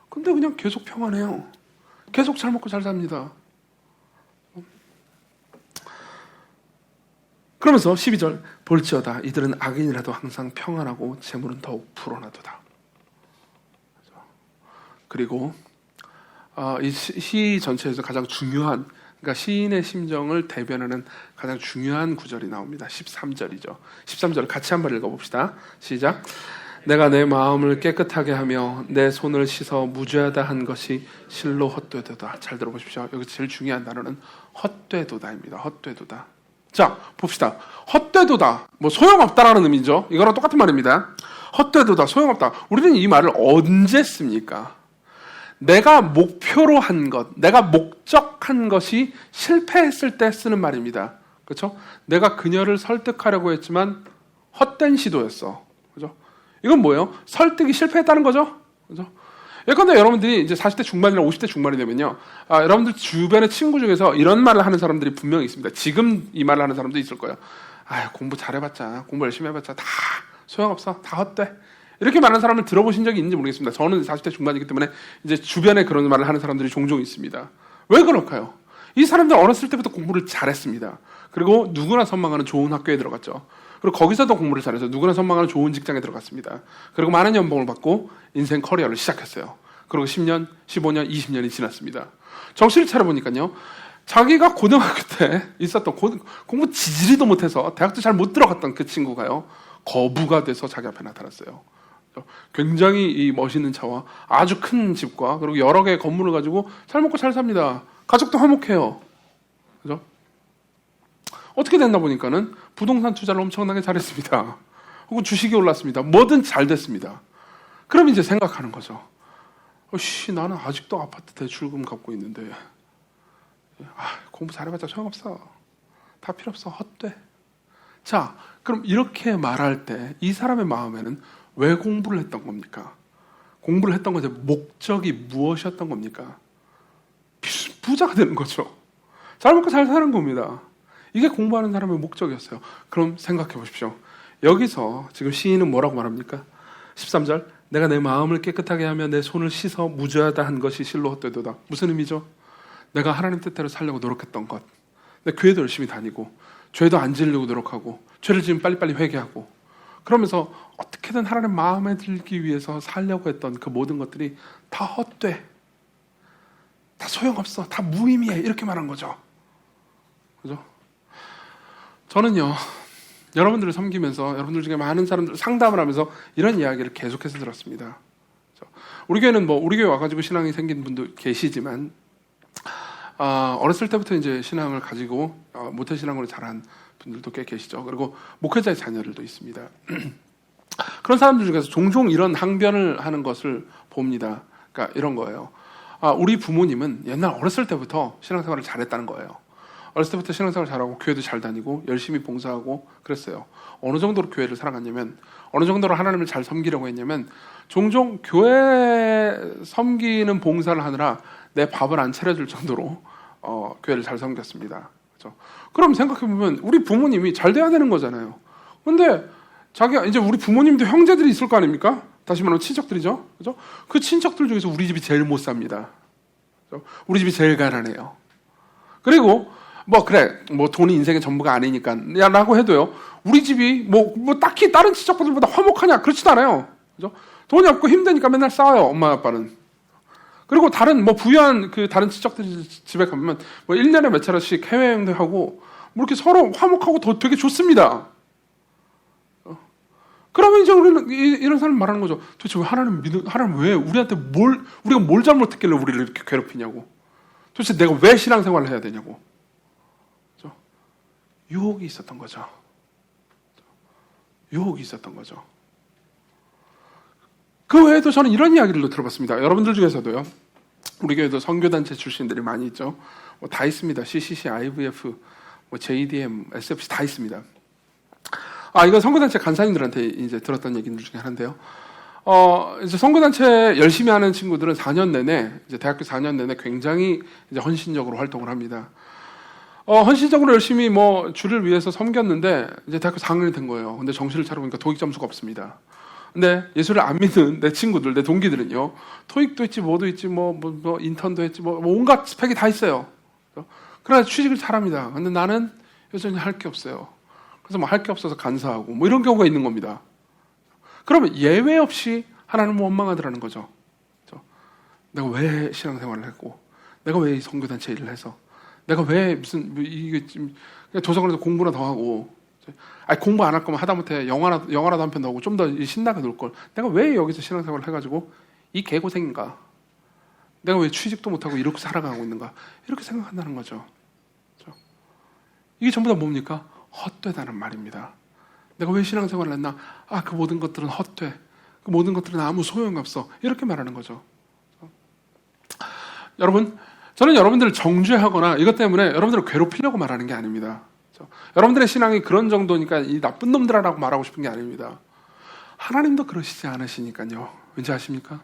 근데 그냥 계속 평안해요. 계속 잘 먹고 잘 삽니다. 그러면서 12절, 볼지어다 이들은 악인이라도 항상 평안하고 재물은 더욱 불어나도다. 그리고 이 시 전체에서 가장 중요한, 그러니까 시인의 심정을 대변하는 가장 중요한 구절이 나옵니다. 13절이죠. 13절을 같이 한번 읽어봅시다. 시작. 내가 내 마음을 깨끗하게 하며 내 손을 씻어 무죄하다 한 것이 실로 헛되도다. 잘 들어보십시오. 여기 제일 중요한 단어는 헛되도다입니다. 헛되도다. 자, 봅시다. 헛되도다. 뭐 소용없다라는 의미죠. 이거랑 똑같은 말입니다. 헛되도다. 소용없다. 우리는 이 말을 언제 씁니까? 내가 목표로 한 것, 내가 목적한 것이 실패했을 때 쓰는 말입니다. 그렇죠? 내가 그녀를 설득하려고 했지만 헛된 시도였어. 그죠? 이건 뭐예요? 설득이 실패했다는 거죠? 그죠? 예컨대 여러분들이 이제 40대 중반이나 50대 중반이 되면요. 여러분들 주변의 친구 중에서 이런 말을 하는 사람들이 분명히 있습니다. 지금 이 말을 하는 사람도 있을 거예요. 공부 잘해봤자, 공부 열심히 해봤자 다 소용없어. 다 헛돼. 이렇게 말하는 사람을 들어보신 적이 있는지 모르겠습니다. 저는 40대 중반이기 때문에 이제 주변에 그런 말을 하는 사람들이 종종 있습니다. 왜 그럴까요? 이 사람들 어렸을 때부터 공부를 잘했습니다. 그리고 누구나 선망하는 좋은 학교에 들어갔죠. 그리고 거기서도 공부를 잘해서 누구나 선망하는 좋은 직장에 들어갔습니다. 그리고 많은 연봉을 받고 인생 커리어를 시작했어요. 그리고 10년, 15년, 20년이 지났습니다. 정신을 차려보니까요. 자기가 고등학교 때 있었던 공부 지지리도 못해서 대학도 잘 못 들어갔던 그 친구가요. 거부가 돼서 자기 앞에 나타났어요. 굉장히 이 멋있는 차와 아주 큰 집과 그리고 여러 개의 건물을 가지고 잘 먹고 잘 삽니다. 가족도 화목해요. 그죠? 어떻게 됐나 보니까는 부동산 투자를 엄청나게 잘했습니다. 혹은 주식이 올랐습니다. 뭐든 잘 됐습니다. 그럼 이제 생각하는 거죠. 나는 아직도 아파트 대출금 갚고 있는데 공부 잘해봤자 소용없어. 다 필요 없어. 헛돼. 자, 그럼 이렇게 말할 때 이 사람의 마음에는 왜 공부를 했던 겁니까? 공부를 했던 것의 목적이 무엇이었던 겁니까? 부자가 되는 거죠. 잘 먹고 잘 사는 겁니다. 이게 공부하는 사람의 목적이었어요. 그럼 생각해 보십시오. 여기서 지금 시인은 뭐라고 말합니까? 13절, 내가 내 마음을 깨끗하게 하며 내 손을 씻어 무죄하다 한 것이 실로 헛되도다. 무슨 의미죠? 내가 하나님 뜻대로 살려고 노력했던 것, 내 교회도 열심히 다니고 죄도 안 지으려고 노력하고 죄를 지으면 빨리빨리 회개하고 그러면서 어떻게든 하나님 마음에 들기 위해서 살려고 했던 그 모든 것들이 다 헛돼. 다 소용없어. 다 무의미해. 이렇게 말한 거죠. 그죠? 저는요, 여러분들을 섬기면서 여러분들 중에 많은 사람들 상담을 하면서 이런 이야기를 계속해서 들었습니다. 우리 교회는 우리 교회 와가지고 신앙이 생긴 분도 계시지만, 어렸을 때부터 이제 신앙을 가지고 모태 신앙으로 자란 분들도 꽤 계시죠. 그리고 목회자의 자녀들도 있습니다. 그런 사람들 중에서 종종 이런 항변을 하는 것을 봅니다. 그러니까 이런 거예요. 우리 부모님은 옛날 어렸을 때부터 신앙생활을 잘했다는 거예요. 어렸을 때부터 신앙생활 잘하고 교회도 잘 다니고 열심히 봉사하고 그랬어요. 어느 정도로 교회를 사랑했냐면, 어느 정도로 하나님을 잘 섬기려고 했냐면, 종종 교회 섬기는 봉사를 하느라 내 밥을 안 차려줄 정도로 교회를 잘 섬겼습니다. 그렇죠? 그럼 생각해보면 우리 부모님이 잘 돼야 되는 거잖아요. 근데 자기가 이제 우리 부모님도 형제들이 있을 거 아닙니까? 다시 말하면 친척들이죠. 그죠? 그 친척들 중에서 우리 집이 제일 못 삽니다. 그죠? 우리 집이 제일 가난해요. 그리고 돈이 인생의 전부가 아니니까 라고 해도요. 우리 집이 딱히 다른 친척들보다 화목하냐? 그렇지도 않아요. 그죠? 돈이 없고 힘드니까 맨날 싸워요. 엄마 아빠는. 그리고 다른 부유한 다른 친척들 집에 가면 1년에 몇 차례씩 해외여행도 하고 이렇게 서로 화목하고 되게 좋습니다. 그러면 이제 우리는 이런 사람 말하는 거죠. 도대체 왜 하나님 왜 우리한테 우리가 뭘 잘못했길래 우리를 이렇게 괴롭히냐고. 도대체 내가 왜 신앙생활을 해야 되냐고. 그렇죠? 유혹이 있었던 거죠. 유혹이 있었던 거죠. 그 외에도 저는 이런 이야기를 들어봤습니다. 여러분들 중에서도요. 우리 교회도 선교단체 출신들이 많이 있죠. 뭐 다 있습니다. CCC, IVF, 뭐 JDM, SFC 다 있습니다. 이건 선교단체 간사님들한테 이제 들었던 얘기들 중에 하나인데요. 이제 선교단체 열심히 하는 친구들은 4년 내내, 이제 대학교 4년 내내 굉장히 이제 헌신적으로 활동을 합니다. 헌신적으로 열심히 뭐 주를 위해서 섬겼는데, 이제 대학교 4학년이 된 거예요. 근데 정신을 차려보니까 토익 점수가 없습니다. 근데 예수를 안 믿는 내 친구들, 내 동기들은요, 토익도 있지, 뭐도 있지, 뭐 인턴도 했지, 뭐 온갖 스펙이 다 있어요. 그러나 취직을 잘합니다. 근데 나는 여전히 할 게 없어요. 그래서 뭐 할 게 없어서 간사하고 뭐 이런 경우가 있는 겁니다. 그러면 예외 없이 하나님은 원망하더라는 거죠. 내가 왜 신앙생활을 했고, 내가 왜 이 선교단체 일을 해서, 내가 왜 무슨 이게 지금 도서관에서 공부나 더 하고, 공부 안 할 거면 하다못해 영화라도 한 편 더 하고 좀 더 신나게 놀 걸. 내가 왜 여기서 신앙생활을 해가지고 이 개고생인가? 내가 왜 취직도 못하고 이렇게 살아가고 있는가? 이렇게 생각한다는 거죠. 이게 전부 다 뭡니까? 헛되다는 말입니다. 내가 왜 신앙생활을 했나? 그 모든 것들은 헛돼. 그 모든 것들은 아무 소용이 없어. 이렇게 말하는 거죠. 여러분, 저는 여러분들을 정죄하거나 이것 때문에 여러분들을 괴롭히려고 말하는 게 아닙니다. 여러분들의 신앙이 그런 정도니까 이 나쁜 놈들아라고 말하고 싶은 게 아닙니다. 하나님도 그러시지 않으시니까요. 왠지 아십니까?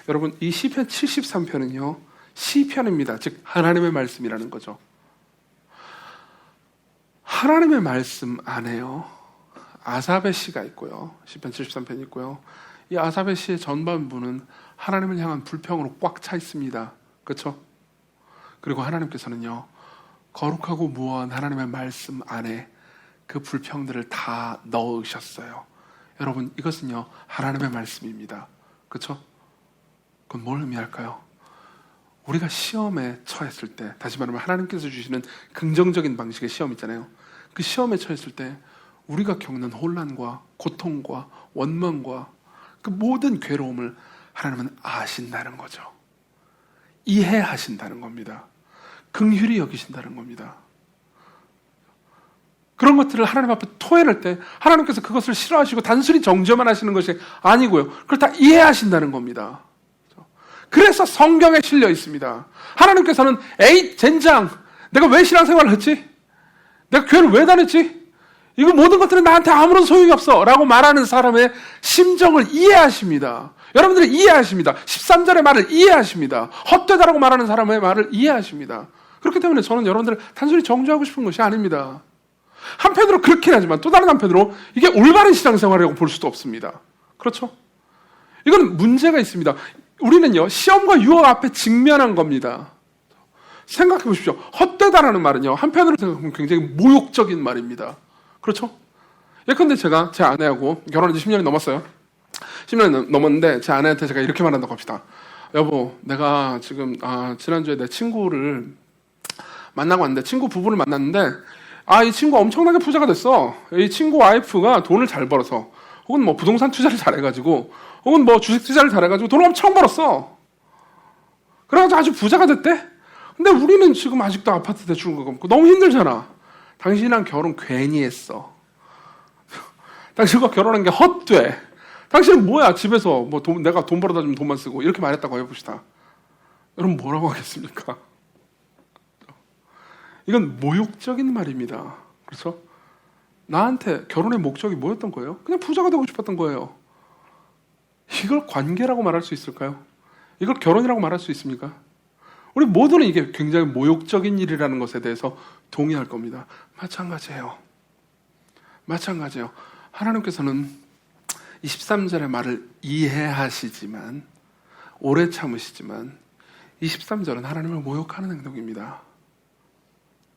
여러분, 이 시편 73편은요 시편입니다. 즉 하나님의 말씀이라는 거죠. 하나님의 말씀 안에요 아사베 시가 있고요, 시편 73편이 있고요. 이 아사베 시의 전반부는 하나님을 향한 불평으로 꽉 차 있습니다. 그렇죠? 그리고 하나님께서는요 거룩하고 무한 하나님의 말씀 안에 그 불평들을 다 넣으셨어요. 여러분, 이것은요 하나님의 말씀입니다. 그렇죠? 그건 뭘 의미할까요? 우리가 시험에 처했을 때, 다시 말하면 하나님께서 주시는 긍정적인 방식의 시험 있잖아요. 그 시험에 처했을 때 우리가 겪는 혼란과 고통과 원망과 그 모든 괴로움을 하나님은 아신다는 거죠. 이해하신다는 겁니다. 긍휼히 여기신다는 겁니다. 그런 것들을 하나님 앞에 토해낼 때 하나님께서 그것을 싫어하시고 단순히 정죄만 하시는 것이 아니고요, 그걸 다 이해하신다는 겁니다. 그래서 성경에 실려 있습니다. 하나님께서는 에이 젠장, 내가 왜 신앙생활을 했지? 내가 교회를 왜 다녔지? 이거 모든 것들은 나한테 아무런 소용이 없어 라고 말하는 사람의 심정을 이해하십니다. 여러분들이 이해하십니다. 13절의 말을 이해하십니다. 헛되다라고 말하는 사람의 말을 이해하십니다. 그렇기 때문에 저는 여러분들을 단순히 정죄하고 싶은 것이 아닙니다. 한편으로 그렇긴 하지만 또 다른 한편으로 이게 올바른 신앙생활이라고 볼 수도 없습니다. 그렇죠? 이건 문제가 있습니다. 우리는요 시험과 유혹 앞에 직면한 겁니다. 생각해 보십시오. 헛되다라는 말은요 한편으로 생각하면 굉장히 모욕적인 말입니다. 그렇죠? 예컨대 제가 제 아내하고 결혼한 지 10년이 넘었어요. 10년이 넘었는데 제 아내한테 제가 이렇게 말한다고 합시다. 여보, 내가 지금 지난주에 내 친구를 만나고 왔는데, 친구 부부를 만났는데 이 친구가 엄청나게 부자가 됐어. 이 친구 와이프가 돈을 잘 벌어서, 혹은 뭐 부동산 투자를 잘해가지고, 혹은 뭐 주식 투자를 잘해가지고 돈을 엄청 벌었어. 그래가지고 아주 부자가 됐대. 근데 우리는 지금 아직도 아파트 대출금 갚고 너무 힘들잖아. 당신이랑 결혼 괜히 했어. 당신과 결혼한 게 헛돼. 당신은 뭐야, 집에서 뭐 내가 돈 벌어다 주면 돈만 쓰고, 이렇게 말했다고 해봅시다. 여러분 뭐라고 하겠습니까? 이건 모욕적인 말입니다. 그렇죠? 나한테 결혼의 목적이 뭐였던 거예요? 그냥 부자가 되고 싶었던 거예요. 이걸 관계라고 말할 수 있을까요? 이걸 결혼이라고 말할 수 있습니까? 우리 모두는 이게 굉장히 모욕적인 일이라는 것에 대해서 동의할 겁니다. 마찬가지예요. 하나님께서는 23절의 말을 이해하시지만, 오래 참으시지만 23절은 하나님을 모욕하는 행동입니다.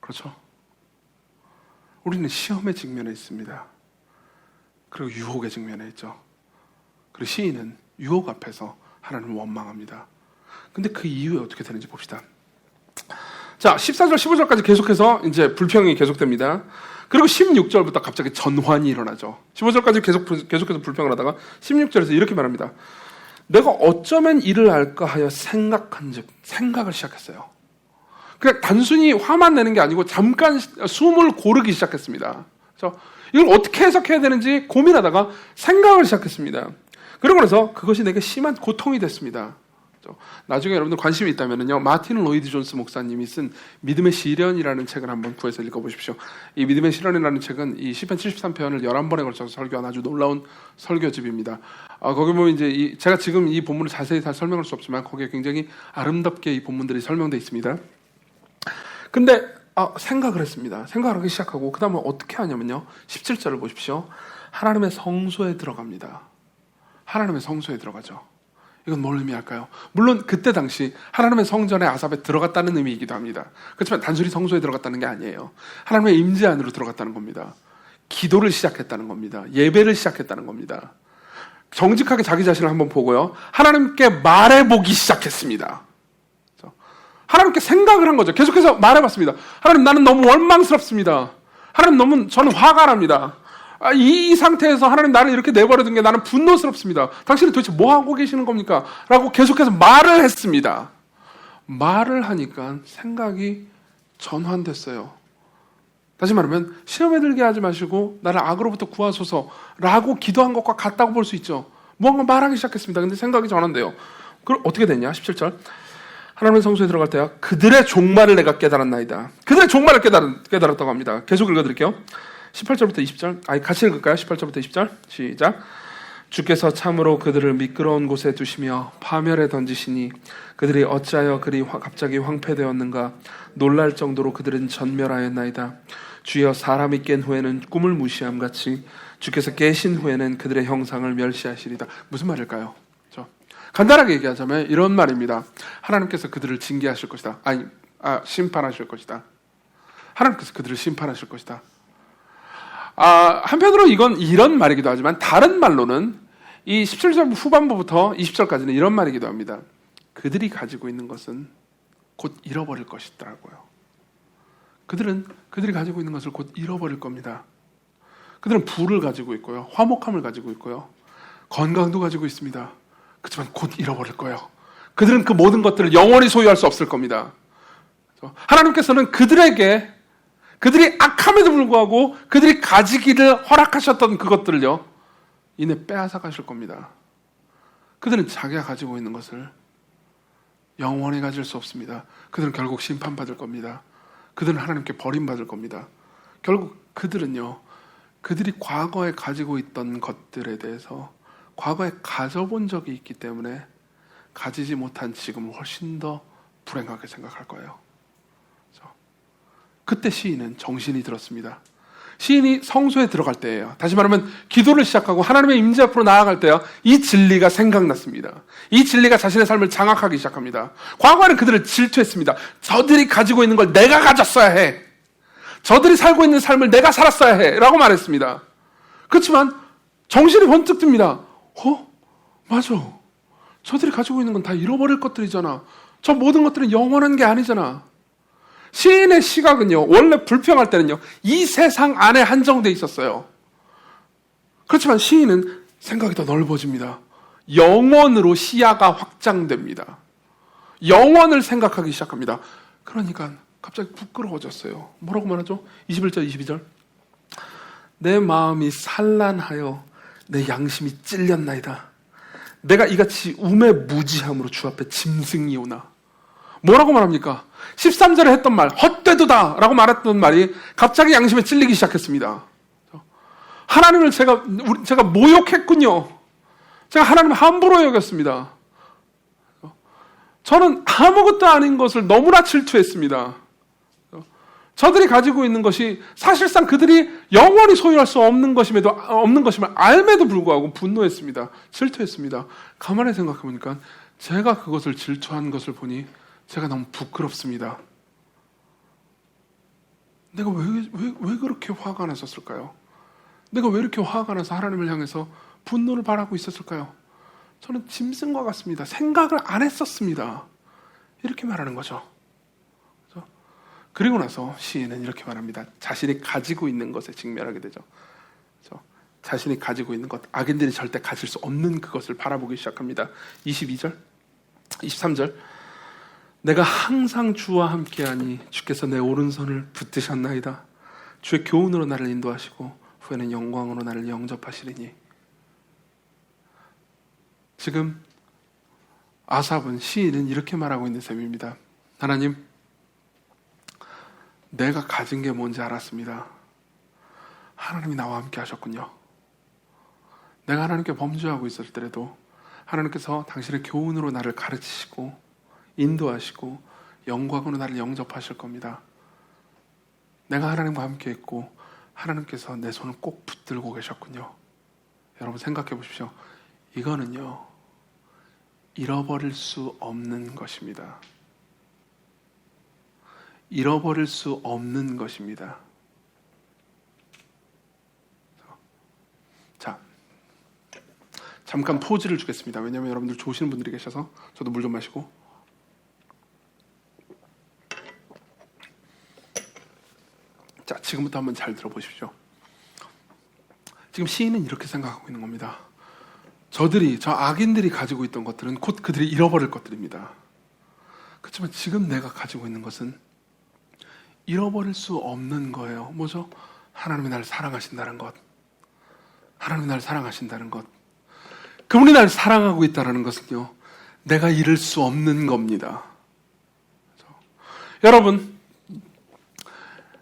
그렇죠? 우리는 시험에 직면해 있습니다. 그리고 유혹에 직면해 있죠. 그리고 시인은 유혹 앞에서 하나님을 원망합니다. 근데 그 이후에 어떻게 되는지 봅시다. 자, 14절, 15절까지 계속해서 이제 불평이 계속됩니다. 그리고 16절부터 갑자기 전환이 일어나죠. 15절까지 계속해서 불평을 하다가 16절에서 이렇게 말합니다. 내가 어쩌면 이를 알까 하여 생각한즉, 생각을 시작했어요. 그냥 단순히 화만 내는 게 아니고 잠깐 숨을 고르기 시작했습니다. 그래서 이걸 어떻게 해석해야 되는지 고민하다가 생각을 시작했습니다. 그러고 나서 그것이 내게 심한 고통이 됐습니다. 나중에 여러분들 관심이 있다면요, 마틴 로이드 존스 목사님이 쓴 믿음의 시련이라는 책을 한번 구해서 읽어보십시오. 이 믿음의 시련이라는 책은 이 시편 73편을 11번에 걸쳐서 설교한 아주 놀라운 설교집입니다. 거기 보면 이제 제가 지금 이 본문을 자세히 다 설명할 수 없지만 거기에 굉장히 아름답게 이 본문들이 설명되어 있습니다. 근데 생각을 했습니다. 생각을 하기 시작하고 그 다음에 어떻게 하냐면요, 17절을 보십시오. 하나님의 성소에 들어갑니다. 하나님의 성소에 들어가죠. 이건 뭘 의미할까요? 물론 그때 당시 하나님의 성전에 아삽에 들어갔다는 의미이기도 합니다. 그렇지만 단순히 성소에 들어갔다는 게 아니에요. 하나님의 임재 안으로 들어갔다는 겁니다. 기도를 시작했다는 겁니다. 예배를 시작했다는 겁니다. 정직하게 자기 자신을 한번 보고요, 하나님께 말해보기 시작했습니다. 하나님께 생각을 한 거죠. 계속해서 말해봤습니다. 하나님, 나는 너무 원망스럽습니다. 하나님, 저는 화가 납니다. 이 상태에서 하나님, 나를 이렇게 내버려둔 게 나는 분노스럽습니다. 당신은 도대체 뭐 하고 계시는 겁니까? 라고 계속해서 말을 했습니다. 말을 하니까 생각이 전환됐어요. 다시 말하면 시험에 들게 하지 마시고 나를 악으로부터 구하소서라고 기도한 것과 같다고 볼 수 있죠. 뭔가 말하기 시작했습니다. 근데 생각이 전환돼요. 그럼 어떻게 됐냐? 17절. 하나님의 성소에 들어갈 때야 그들의 종말을 내가 깨달았나이다. 그들의 종말을 깨달았다고 합니다. 계속 읽어드릴게요. 18절부터 20절. 같이 읽을까요? 18절부터 20절. 시작. 주께서 참으로 그들을 미끄러운 곳에 두시며 파멸에 던지시니 그들이 어찌하여 그리 갑자기 황폐되었는가. 놀랄 정도로 그들은 전멸하였나이다. 주여, 사람이 깬 후에는 꿈을 무시함같이 주께서 깨신 후에는 그들의 형상을 멸시하시리다. 무슨 말일까요? 간단하게 얘기하자면 이런 말입니다. 하나님께서 그들을 징계하실 것이다. 심판하실 것이다. 하나님께서 그들을 심판하실 것이다. 한편으로 이건 이런 말이기도 하지만 다른 말로는 이 17절 후반부부터 20절까지는 이런 말이기도 합니다. 그들이 가지고 있는 것은 곧 잃어버릴 것이더라고요. 그들이 가지고 있는 것을 곧 잃어버릴 겁니다. 그들은 부를 가지고 있고요, 화목함을 가지고 있고요, 건강도 가지고 있습니다. 그렇지만 곧 잃어버릴 거예요. 그들은 그 모든 것들을 영원히 소유할 수 없을 겁니다. 하나님께서는 그들이 악함에도 불구하고 그들이 가지기를 허락하셨던 그것들을요, 이내 빼앗아 가실 겁니다. 그들은 자기가 가지고 있는 것을 영원히 가질 수 없습니다. 그들은 결국 심판받을 겁니다. 그들은 하나님께 버림받을 겁니다. 결국 그들이 과거에 가지고 있던 것들에 대해서 과거에 가져본 적이 있기 때문에 가지지 못한 지금을 훨씬 더 불행하게 생각할 거예요. 그때 시인은 정신이 들었습니다. 시인이 성소에 들어갈 때예요. 다시 말하면 기도를 시작하고 하나님의 임재 앞으로 나아갈 때요, 이 진리가 생각났습니다. 이 진리가 자신의 삶을 장악하기 시작합니다. 과거에는 그들을 질투했습니다. 저들이 가지고 있는 걸 내가 가졌어야 해. 저들이 살고 있는 삶을 내가 살았어야 해. 라고 말했습니다. 그렇지만 정신이 번뜩 듭니다. 맞아. 저들이 가지고 있는 건 다 잃어버릴 것들이잖아. 저 모든 것들은 영원한 게 아니잖아. 시인의 시각은요, 원래 불평할 때는요, 이 세상 안에 한정돼 있었어요. 그렇지만 시인은 생각이 더 넓어집니다. 영원으로 시야가 확장됩니다. 영원을 생각하기 시작합니다. 그러니까 갑자기 부끄러워졌어요. 뭐라고 말하죠? 21절, 22절. 내 마음이 산란하여 내 양심이 찔렸나이다. 내가 이같이 우매 무지함으로 주 앞에 짐승이 오나. 뭐라고 말합니까? 13절에 했던 말, 헛되도다 라고 말했던 말이 갑자기 양심에 찔리기 시작했습니다. 하나님을 제가 모욕했군요. 제가 하나님을 함부로 여겼습니다. 저는 아무것도 아닌 것을 너무나 질투했습니다. 저들이 가지고 있는 것이 사실상 그들이 영원히 소유할 수 없는 것임을 알매도 불구하고 분노했습니다. 질투했습니다. 가만히 생각해보니까 제가 그것을 질투한 것을 보니 제가 너무 부끄럽습니다. 내가 왜 그렇게 화가 났었을까요? 내가 왜 이렇게 화가 나서 하나님을 향해서 분노를 바라고 있었을까요? 저는 짐승과 같습니다. 생각을 안 했었습니다. 이렇게 말하는 거죠. 그리고 나서 시인은 이렇게 말합니다. 자신이 가지고 있는 것에 직면하게 되죠. 그렇죠? 자신이 가지고 있는 것, 악인들이 절대 가질 수 없는 그것을 바라보기 시작합니다. 22절, 23절. 내가 항상 주와 함께하니 주께서 내 오른손을 붙드셨나이다. 주의 교훈으로 나를 인도하시고 후에는 영광으로 나를 영접하시리니. 지금 아삽은, 시인은 이렇게 말하고 있는 셈입니다. 하나님, 내가 가진 게 뭔지 알았습니다. 하나님이 나와 함께 하셨군요. 내가 하나님께 범죄하고 있을 때라도 하나님께서 당신의 교훈으로 나를 가르치시고 인도하시고 영광으로 나를 영접하실 겁니다. 내가 하나님과 함께 했고 하나님께서 내 손을 꼭 붙들고 계셨군요. 여러분 생각해 보십시오. 이거는요, 잃어버릴 수 없는 것입니다. 잃어버릴 수 없는 것입니다. 자, 잠깐 포즈를 주겠습니다. 왜냐하면 여러분들 좋으시는 분들이 계셔서. 저도 물 좀 마시고. 자, 지금부터 한번 잘 들어보십시오. 지금 시인은 이렇게 생각하고 있는 겁니다. 저 악인들이 가지고 있던 것들은 곧 그들이 잃어버릴 것들입니다. 그렇지만 지금 내가 가지고 있는 것은 잃어버릴 수 없는 거예요. 뭐죠? 하나님이 나를 사랑하신다는 것. 하나님이 나를 사랑하신다는 것. 그분이 나를 사랑하고 있다는 것은요, 내가 잃을 수 없는 겁니다. 그렇죠? 여러분,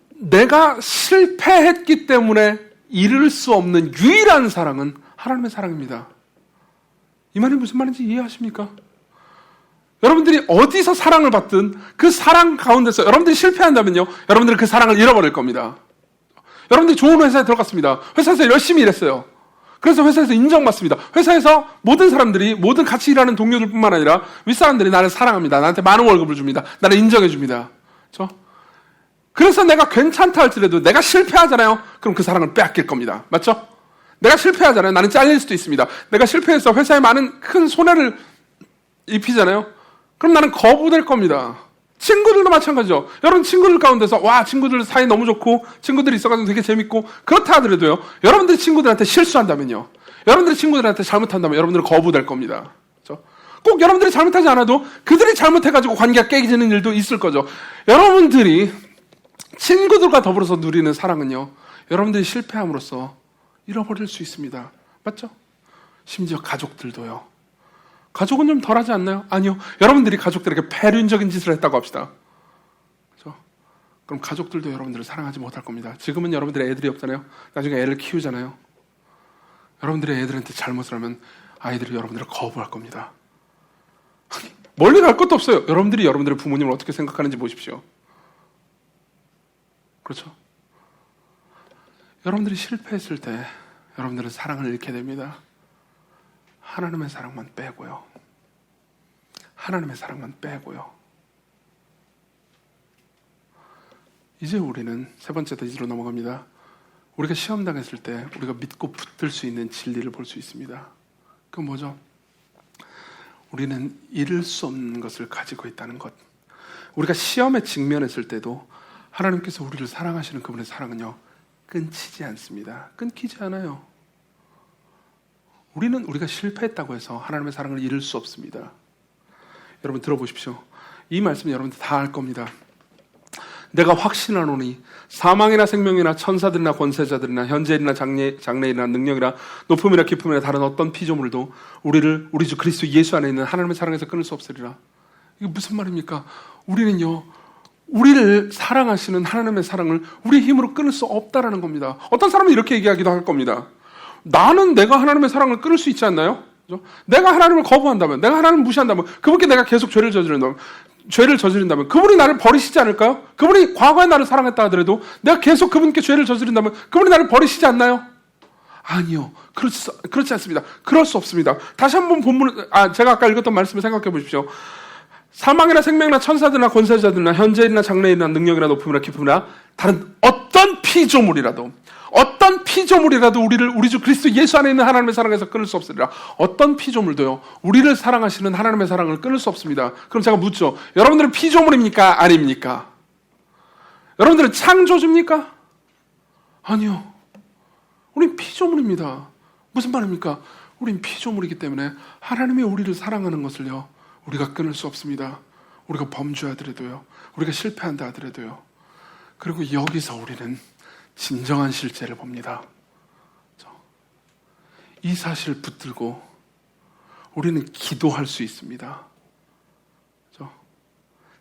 내가 실패했기 때문에 잃을 수 없는 유일한 사랑은 하나님의 사랑입니다. 이 말이 무슨 말인지 이해하십니까? 여러분들이 어디서 사랑을 받든 그 사랑 가운데서 여러분들이 실패한다면요, 여러분들은 그 사랑을 잃어버릴 겁니다. 여러분들이 좋은 회사에 들어갔습니다. 회사에서 열심히 일했어요. 그래서 회사에서 인정받습니다. 회사에서 모든 사람들이, 모든 같이 일하는 동료들뿐만 아니라 윗사람들이 나를 사랑합니다. 나한테 많은 월급을 줍니다. 나를 인정해 줍니다. 그렇죠? 그래서 내가 괜찮다 할지라도 내가 실패하잖아요. 그럼 그 사랑을 빼앗길 겁니다. 맞죠? 내가 실패하잖아요. 나는 잘릴 수도 있습니다. 내가 실패해서 회사에 많은 큰 손해를 입히잖아요. 그럼 나는 거부될 겁니다. 친구들도 마찬가지죠. 여러분 친구들 가운데서 와, 친구들 사이 너무 좋고 친구들이 있어가지고 되게 재밌고 그렇다 하더라도요, 여러분들이 친구들한테 실수한다면요, 여러분들이 친구들한테 잘못한다면 여러분들은 거부될 겁니다. 그렇죠? 꼭 여러분들이 잘못하지 않아도 그들이 잘못해가지고 관계가 깨지는 일도 있을 거죠. 여러분들이 친구들과 더불어서 누리는 사랑은요, 여러분들이 실패함으로써 잃어버릴 수 있습니다. 맞죠? 심지어 가족들도요. 가족은 좀 덜하지 않나요? 아니요. 여러분들이 가족들에게 패륜적인 짓을 했다고 합시다. 그렇죠? 그럼 가족들도 여러분들을 사랑하지 못할 겁니다. 지금은 여러분들의 애들이 없잖아요. 나중에 애를 키우잖아요. 여러분들의 애들한테 잘못을 하면 아이들이 여러분들을 거부할 겁니다. 멀리 갈 것도 없어요. 여러분들이 여러분들의 부모님을 어떻게 생각하는지 보십시오. 그렇죠? 여러분들이 실패했을 때 여러분들은 사랑을 잃게 됩니다. 하나님의 사랑만 빼고요. 하나님의 사랑만 빼고요. 이제 우리는 세 번째 대지로 넘어갑니다. 우리가 시험 당했을 때 우리가 믿고 붙들 수 있는 진리를 볼 수 있습니다. 그건 뭐죠? 우리는 잃을 수 없는 것을 가지고 있다는 것. 우리가 시험에 직면했을 때도 하나님께서 우리를 사랑하시는 그분의 사랑은요, 끊이지 않습니다. 끊기지 않아요. 우리는 우리가 실패했다고 해서 하나님의 사랑을 잃을 수 없습니다. 여러분 들어보십시오. 이 말씀 여러분들 다 알 겁니다. 내가 확신하노니 사망이나 생명이나 천사들이나 권세자들이나 현재일이나 장래일이나 능력이나 높음이나 깊음이나 다른 어떤 피조물도 우리 주 그리스도 예수 안에 있는 하나님의 사랑에서 끊을 수 없으리라. 이게 무슨 말입니까? 우리는요, 우리를 사랑하시는 하나님의 사랑을 우리 힘으로 끊을 수 없다라는 겁니다. 어떤 사람은 이렇게 얘기하기도 할 겁니다. 나는 내가 하나님의 사랑을 끊을 수 있지 않나요? 그렇죠? 내가 하나님을 거부한다면, 내가 하나님을 무시한다면, 그분께 내가 계속 죄를 저지른다면 그분이 나를 버리시지 않을까요? 그분이 과거에 나를 사랑했다 하더라도 내가 계속 그분께 죄를 저지른다면 그분이 나를 버리시지 않나요? 아니요. 그렇지 않습니다. 그럴 수 없습니다. 다시 한번 제가 아까 읽었던 말씀을 생각해 보십시오. 사망이나 생명이나 천사들이나 권세자들이나 현재일이나 장래일이나 능력이나 높음이나 깊음이나 다른 어떤 피조물이라도 우리 주 그리스도 예수 안에 있는 하나님의 사랑에서 끊을 수 없으리라. 어떤 피조물도요, 우리를 사랑하시는 하나님의 사랑을 끊을 수 없습니다. 그럼 제가 묻죠. 여러분들은 피조물입니까? 아닙니까? 여러분들은 창조주입니까? 아니요. 우린 피조물입니다. 무슨 말입니까? 우린 피조물이기 때문에 하나님이 우리를 사랑하는 것을요, 우리가 끊을 수 없습니다. 우리가 범죄하더라도요, 우리가 실패한다 하더라도요. 그리고 여기서 우리는 진정한 실제를 봅니다. 이 사실을 붙들고 우리는 기도할 수 있습니다.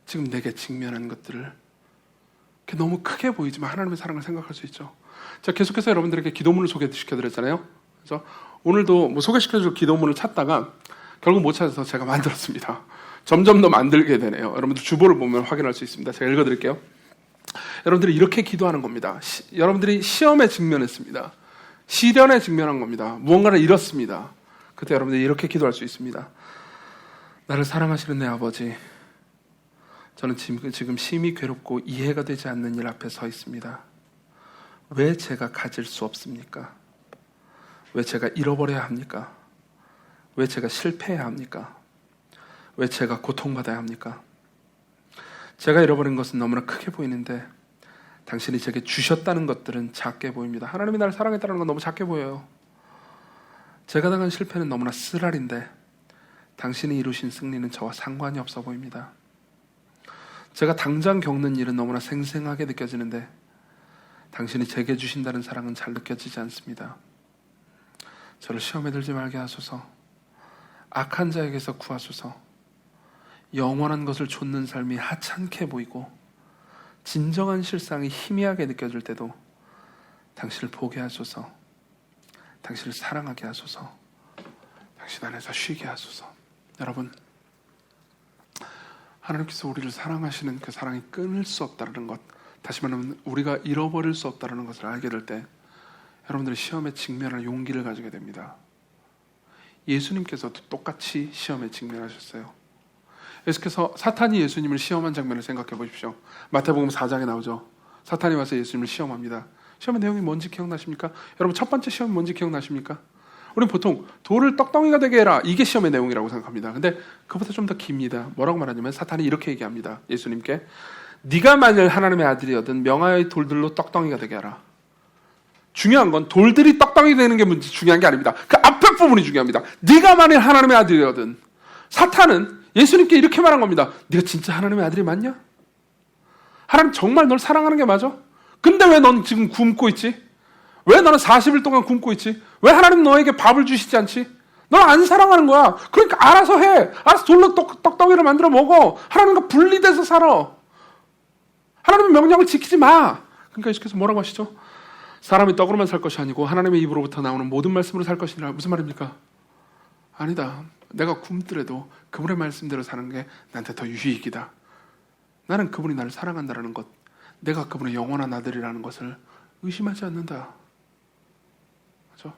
지금 내게 직면한 것들을 너무 크게 보이지만 하나님의 사랑을 생각할 수 있죠. 자, 계속해서 여러분들에게 기도문을 소개시켜드렸잖아요. 그래서 오늘도 뭐 소개시켜줄 기도문을 찾다가 결국 못 찾아서 제가 만들었습니다. 점점 더 만들게 되네요. 여러분들 주보를 보면 확인할 수 있습니다. 제가 읽어드릴게요. 여러분들이 이렇게 기도하는 겁니다. 여러분들이 시험에 직면했습니다. 시련에 직면한 겁니다. 무언가를 잃었습니다. 그때 여러분들이 이렇게 기도할 수 있습니다. 나를 사랑하시는 내 아버지, 저는 지금 심히 괴롭고 이해가 되지 않는 일 앞에 서 있습니다. 왜 제가 가질 수 없습니까? 왜 제가 잃어버려야 합니까? 왜 제가 실패해야 합니까? 왜 제가 고통받아야 합니까? 제가 잃어버린 것은 너무나 크게 보이는데 당신이 제게 주셨다는 것들은 작게 보입니다. 하나님이 나를 사랑했다는 건 너무 작게 보여요. 제가 당한 실패는 너무나 쓰라린데 당신이 이루신 승리는 저와 상관이 없어 보입니다. 제가 당장 겪는 일은 너무나 생생하게 느껴지는데 당신이 제게 주신다는 사랑은 잘 느껴지지 않습니다. 저를 시험에 들지 말게 하소서. 악한 자에게서 구하소서. 영원한 것을 좇는 삶이 하찮게 보이고 진정한 실상이 희미하게 느껴질 때도 당신을 보게 하소서. 당신을 사랑하게 하소서. 당신 안에서 쉬게 하소서. 여러분, 하나님께서 우리를 사랑하시는 그 사랑이 끊을 수 없다는 것, 다시 말하면 우리가 잃어버릴 수 없다는 것을 알게 될 때 여러분들이 시험에 직면할 용기를 가지게 됩니다. 예수님께서도 똑같이 시험에 직면하셨어요. 예수께서 사탄이 예수님을 시험한 장면을 생각해 보십시오. 마태복음 4장에 나오죠. 사탄이 와서 예수님을 시험합니다. 시험의 내용이 뭔지 기억나십니까? 여러분, 첫 번째 시험이 뭔지 기억나십니까? 우리는 보통 돌을 떡덩이가 되게 해라, 이게 시험의 내용이라고 생각합니다. 근데 그보다 좀 더 깁니다. 뭐라고 말하냐면 사탄이 이렇게 얘기합니다. 예수님께, 네가 만일 하나님의 아들이거든 명하여 돌들로 떡덩이가 되게 하라. 중요한 건 돌들이 떡덩이 되는 게 중요한 게 아닙니다. 그 앞에 부분이 중요합니다. 네가 만일 하나님의 아들이거든. 사탄은 예수님께 이렇게 말한 겁니다. 네가 진짜 하나님의 아들이 맞냐? 하나님 정말 널 사랑하는 게 맞아? 근데 왜 넌 지금 굶고 있지? 왜 너는 40일 동안 굶고 있지? 왜 하나님 너에게 밥을 주시지 않지? 넌 안 사랑하는 거야. 그러니까 알아서 해. 알아서 돌로 떡덩이를 만들어 먹어. 하나님과 분리돼서 살아. 하나님의 명령을 지키지 마. 그러니까 예수께서 뭐라고 하시죠? 사람이 떡으로만 살 것이 아니고 하나님의 입으로부터 나오는 모든 말씀으로 살 것이라. 무슨 말입니까? 아니다. 내가 굶더라도 그분의 말씀대로 사는 게 나한테 더 유익이다. 나는 그분이 나를 사랑한다는 것, 내가 그분의 영원한 아들이라는 것을 의심하지 않는다. 그렇죠?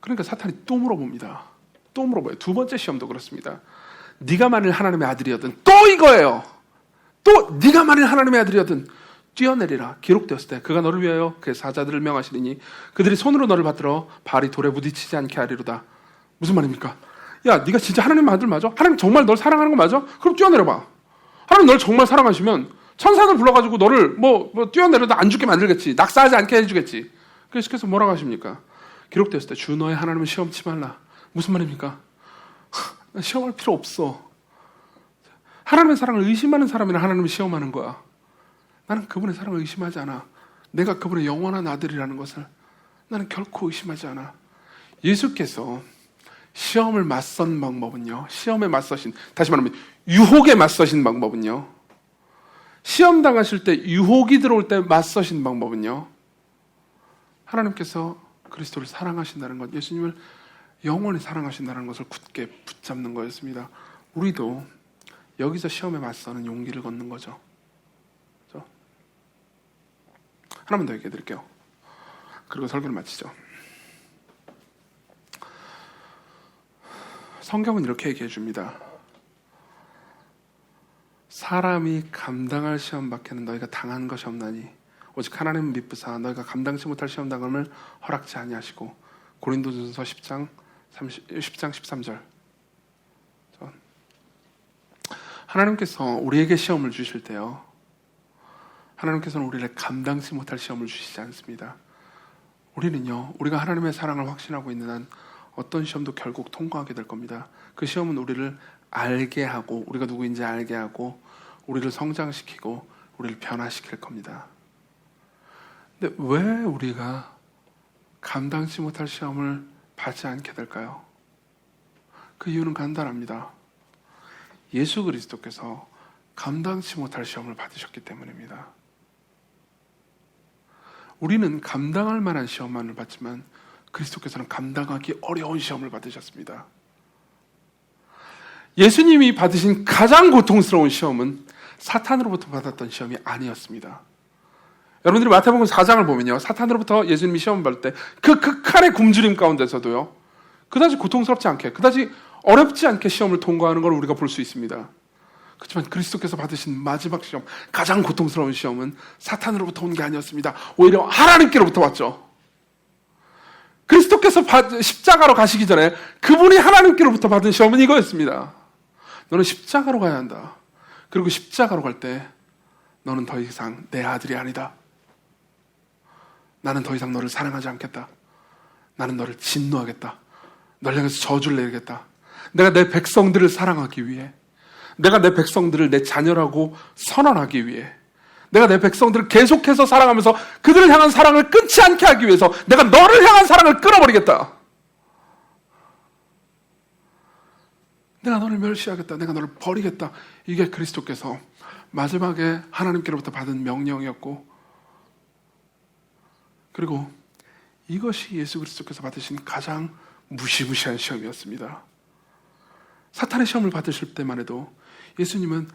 그러니까 사탄이 또 물어봅니다. 또 물어봐요. 두 번째 시험도 그렇습니다. 네가 만일 하나님의 아들이었든, 또 이거예요. 또 네가 만일 하나님의 아들이었든 뛰어내리라. 기록되었을 때 그가 너를 위하여 그의 사자들을 명하시리니 그들이 손으로 너를 받들어 발이 돌에 부딪히지 않게 하리로다. 무슨 말입니까? 야, 네가 진짜 하나님의 아들 맞아? 하나님 정말 널 사랑하는 거 맞아? 그럼 뛰어내려봐. 하나님 널 정말 사랑하시면 천사들 불러가지고 너를 뭐 뛰어내려도 안 죽게 만들겠지. 낙사하지 않게 해주겠지. 그래서 뭐라고 하십니까? 기록되었을 때 주 너의 하나님을 시험치 말라. 무슨 말입니까? 시험할 필요 없어. 하나님의 사랑을 의심하는 사람이나 하나님을 시험하는 거야. 나는 그분의 사랑을 의심하지 않아. 내가 그분의 영원한 아들이라는 것을 나는 결코 의심하지 않아. 예수께서 시험을 맞선 방법은요, 시험에 맞서신, 다시 말하면 유혹에 맞서신 방법은요, 시험 당하실 때 유혹이 들어올 때 맞서신 방법은요, 하나님께서 그리스도를 사랑하신다는 것, 예수님을 영원히 사랑하신다는 것을 굳게 붙잡는 거였습니다. 우리도 여기서 시험에 맞서는 용기를 걷는 거죠. 그렇죠? 하나만 더 얘기해 드릴게요. 그리고 설교를 마치죠. 성경은 이렇게 얘기해 줍니다. 사람이 감당할 시험 밖에는 너희가 당한 것이 없나니 오직 하나님은 미쁘사 너희가 감당치 못할 시험 당함을 허락지 아니하시고. 고린도전서 10장 13절. 하나님께서 우리에게 시험을 주실 때요, 하나님께서는 우리를 감당치 못할 시험을 주시지 않습니다. 우리는요, 우리가 하나님의 사랑을 확신하고 있는 한 어떤 시험도 결국 통과하게 될 겁니다. 그 시험은 우리를 알게 하고, 우리가 누구인지 알게 하고, 우리를 성장시키고, 우리를 변화시킬 겁니다. 근데 왜 우리가 감당치 못할 시험을 받지 않게 될까요? 그 이유는 간단합니다. 예수 그리스도께서 감당치 못할 시험을 받으셨기 때문입니다. 우리는 감당할 만한 시험만을 받지만 그리스도께서는 감당하기 어려운 시험을 받으셨습니다. 예수님이 받으신 가장 고통스러운 시험은 사탄으로부터 받았던 시험이 아니었습니다. 여러분들이 마태복음 4장을 보면요, 사탄으로부터 예수님이 시험을 받을 때 그 극한의 굶주림 가운데서도요, 그다지 고통스럽지 않게, 그다지 어렵지 않게 시험을 통과하는 걸 우리가 볼 수 있습니다. 그렇지만 그리스도께서 받으신 마지막 시험, 가장 고통스러운 시험은 사탄으로부터 온 게 아니었습니다. 오히려 하나님께로부터 왔죠. 그리스도께서 십자가로 가시기 전에 그분이 하나님께로부터 받은 시험은 이거였습니다. 너는 십자가로 가야 한다. 그리고 십자가로 갈 때 너는 더 이상 내 아들이 아니다. 나는 더 이상 너를 사랑하지 않겠다. 나는 너를 진노하겠다. 너를 향해서 저주를 내리겠다. 내가 내 백성들을 사랑하기 위해, 내가 내 백성들을 내 자녀라고 선언하기 위해, 내가 내 백성들을 계속해서 사랑하면서 그들을 향한 사랑을 끊지 않게 하기 위해서 내가 너를 향한 사랑을 끊어버리겠다. 내가 너를 멸시하겠다. 내가 너를 버리겠다. 이게 그리스도께서 마지막에 하나님께로부터 받은 명령이었고, 그리고 이것이 예수 그리스도께서 받으신 가장 무시무시한 시험이었습니다. 사탄의 시험을 받으실 때만 해도 예수님은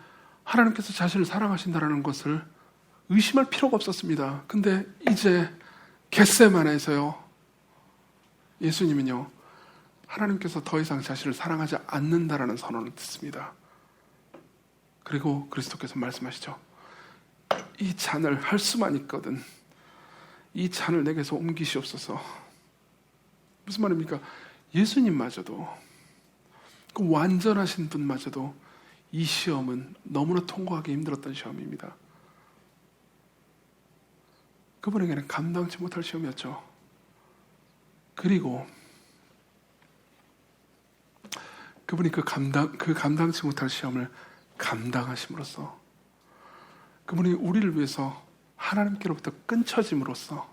하나님께서 자신을 사랑하신다는 것을 의심할 필요가 없었습니다. 근데 이제 겟세마네에서요, 예수님은요, 하나님께서 더 이상 자신을 사랑하지 않는다라는 선언을 듣습니다. 그리고 그리스도께서 말씀하시죠. 이 잔을 할 수만 있거든. 이 잔을 내게서 옮기시옵소서. 무슨 말입니까? 예수님마저도, 그 완전하신 분마저도 이 시험은 너무나 통과하기 힘들었던 시험입니다. 그분에게는 감당치 못할 시험이었죠. 그리고 그분이 그 감당치 못할 시험을 감당하심으로써, 그분이 우리를 위해서 하나님께로부터 끊쳐짐으로써,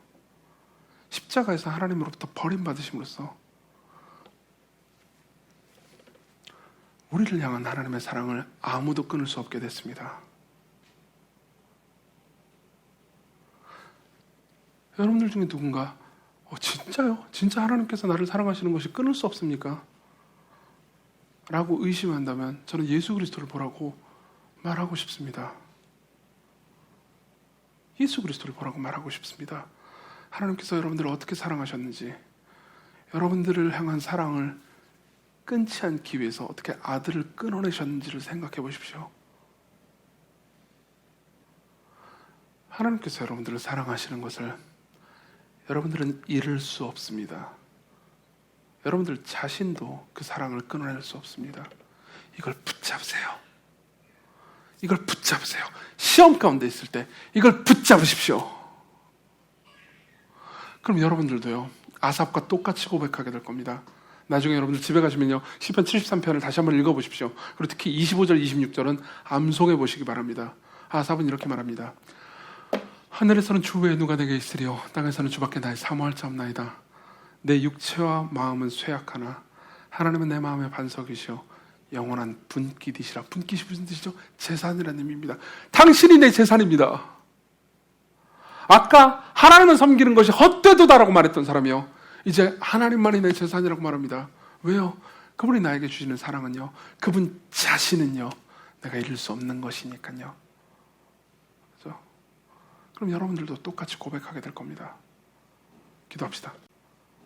십자가에서 하나님으로부터 버림받으심으로써 우리를 향한 하나님의 사랑을 아무도 끊을 수 없게 됐습니다. 여러분들 중에 누군가 진짜요? 진짜 하나님께서 나를 사랑하시는 것이 끊을 수 없습니까? 라고 의심한다면 저는 예수 그리스도를 보라고 말하고 싶습니다. 예수 그리스도를 보라고 말하고 싶습니다. 하나님께서 여러분들을 어떻게 사랑하셨는지, 여러분들을 향한 사랑을 끊지 않기 위해서 어떻게 아들을 끊어내셨는지를 생각해 보십시오. 하나님께서 여러분들을 사랑하시는 것을 여러분들은 잃을 수 없습니다. 여러분들 자신도 그 사랑을 끊어낼 수 없습니다. 이걸 붙잡으세요. 이걸 붙잡으세요. 시험 가운데 있을 때 이걸 붙잡으십시오. 그럼 여러분들도요, 아삽과 똑같이 고백하게 될 겁니다. 나중에 여러분들 집에 가시면요, 시편 73편을 다시 한번 읽어보십시오. 그리고 특히 25절, 26절은 암송해 보시기 바랍니다. 아삽은 이렇게 말합니다. 하늘에서는 주 외에 누가 내게 있으리요, 땅에서는 주밖에 나의 사모할 자 없나이다. 내 육체와 마음은 쇠약하나 하나님은 내 마음의 반석이시오, 영원한 분깃이시라. 분깃이 무슨 뜻이죠? 재산이라는 의미입니다. 당신이 내 재산입니다. 아까 하나님을 섬기는 것이 헛되도다라고 말했던 사람이요, 이제 하나님만이 내 재산이라고 말합니다. 왜요? 그분이 나에게 주시는 사랑은요, 그분 자신은요, 내가 잃을 수 없는 것이니까요. 그렇죠? 그럼 여러분들도 똑같이 고백하게 될 겁니다. 기도합시다.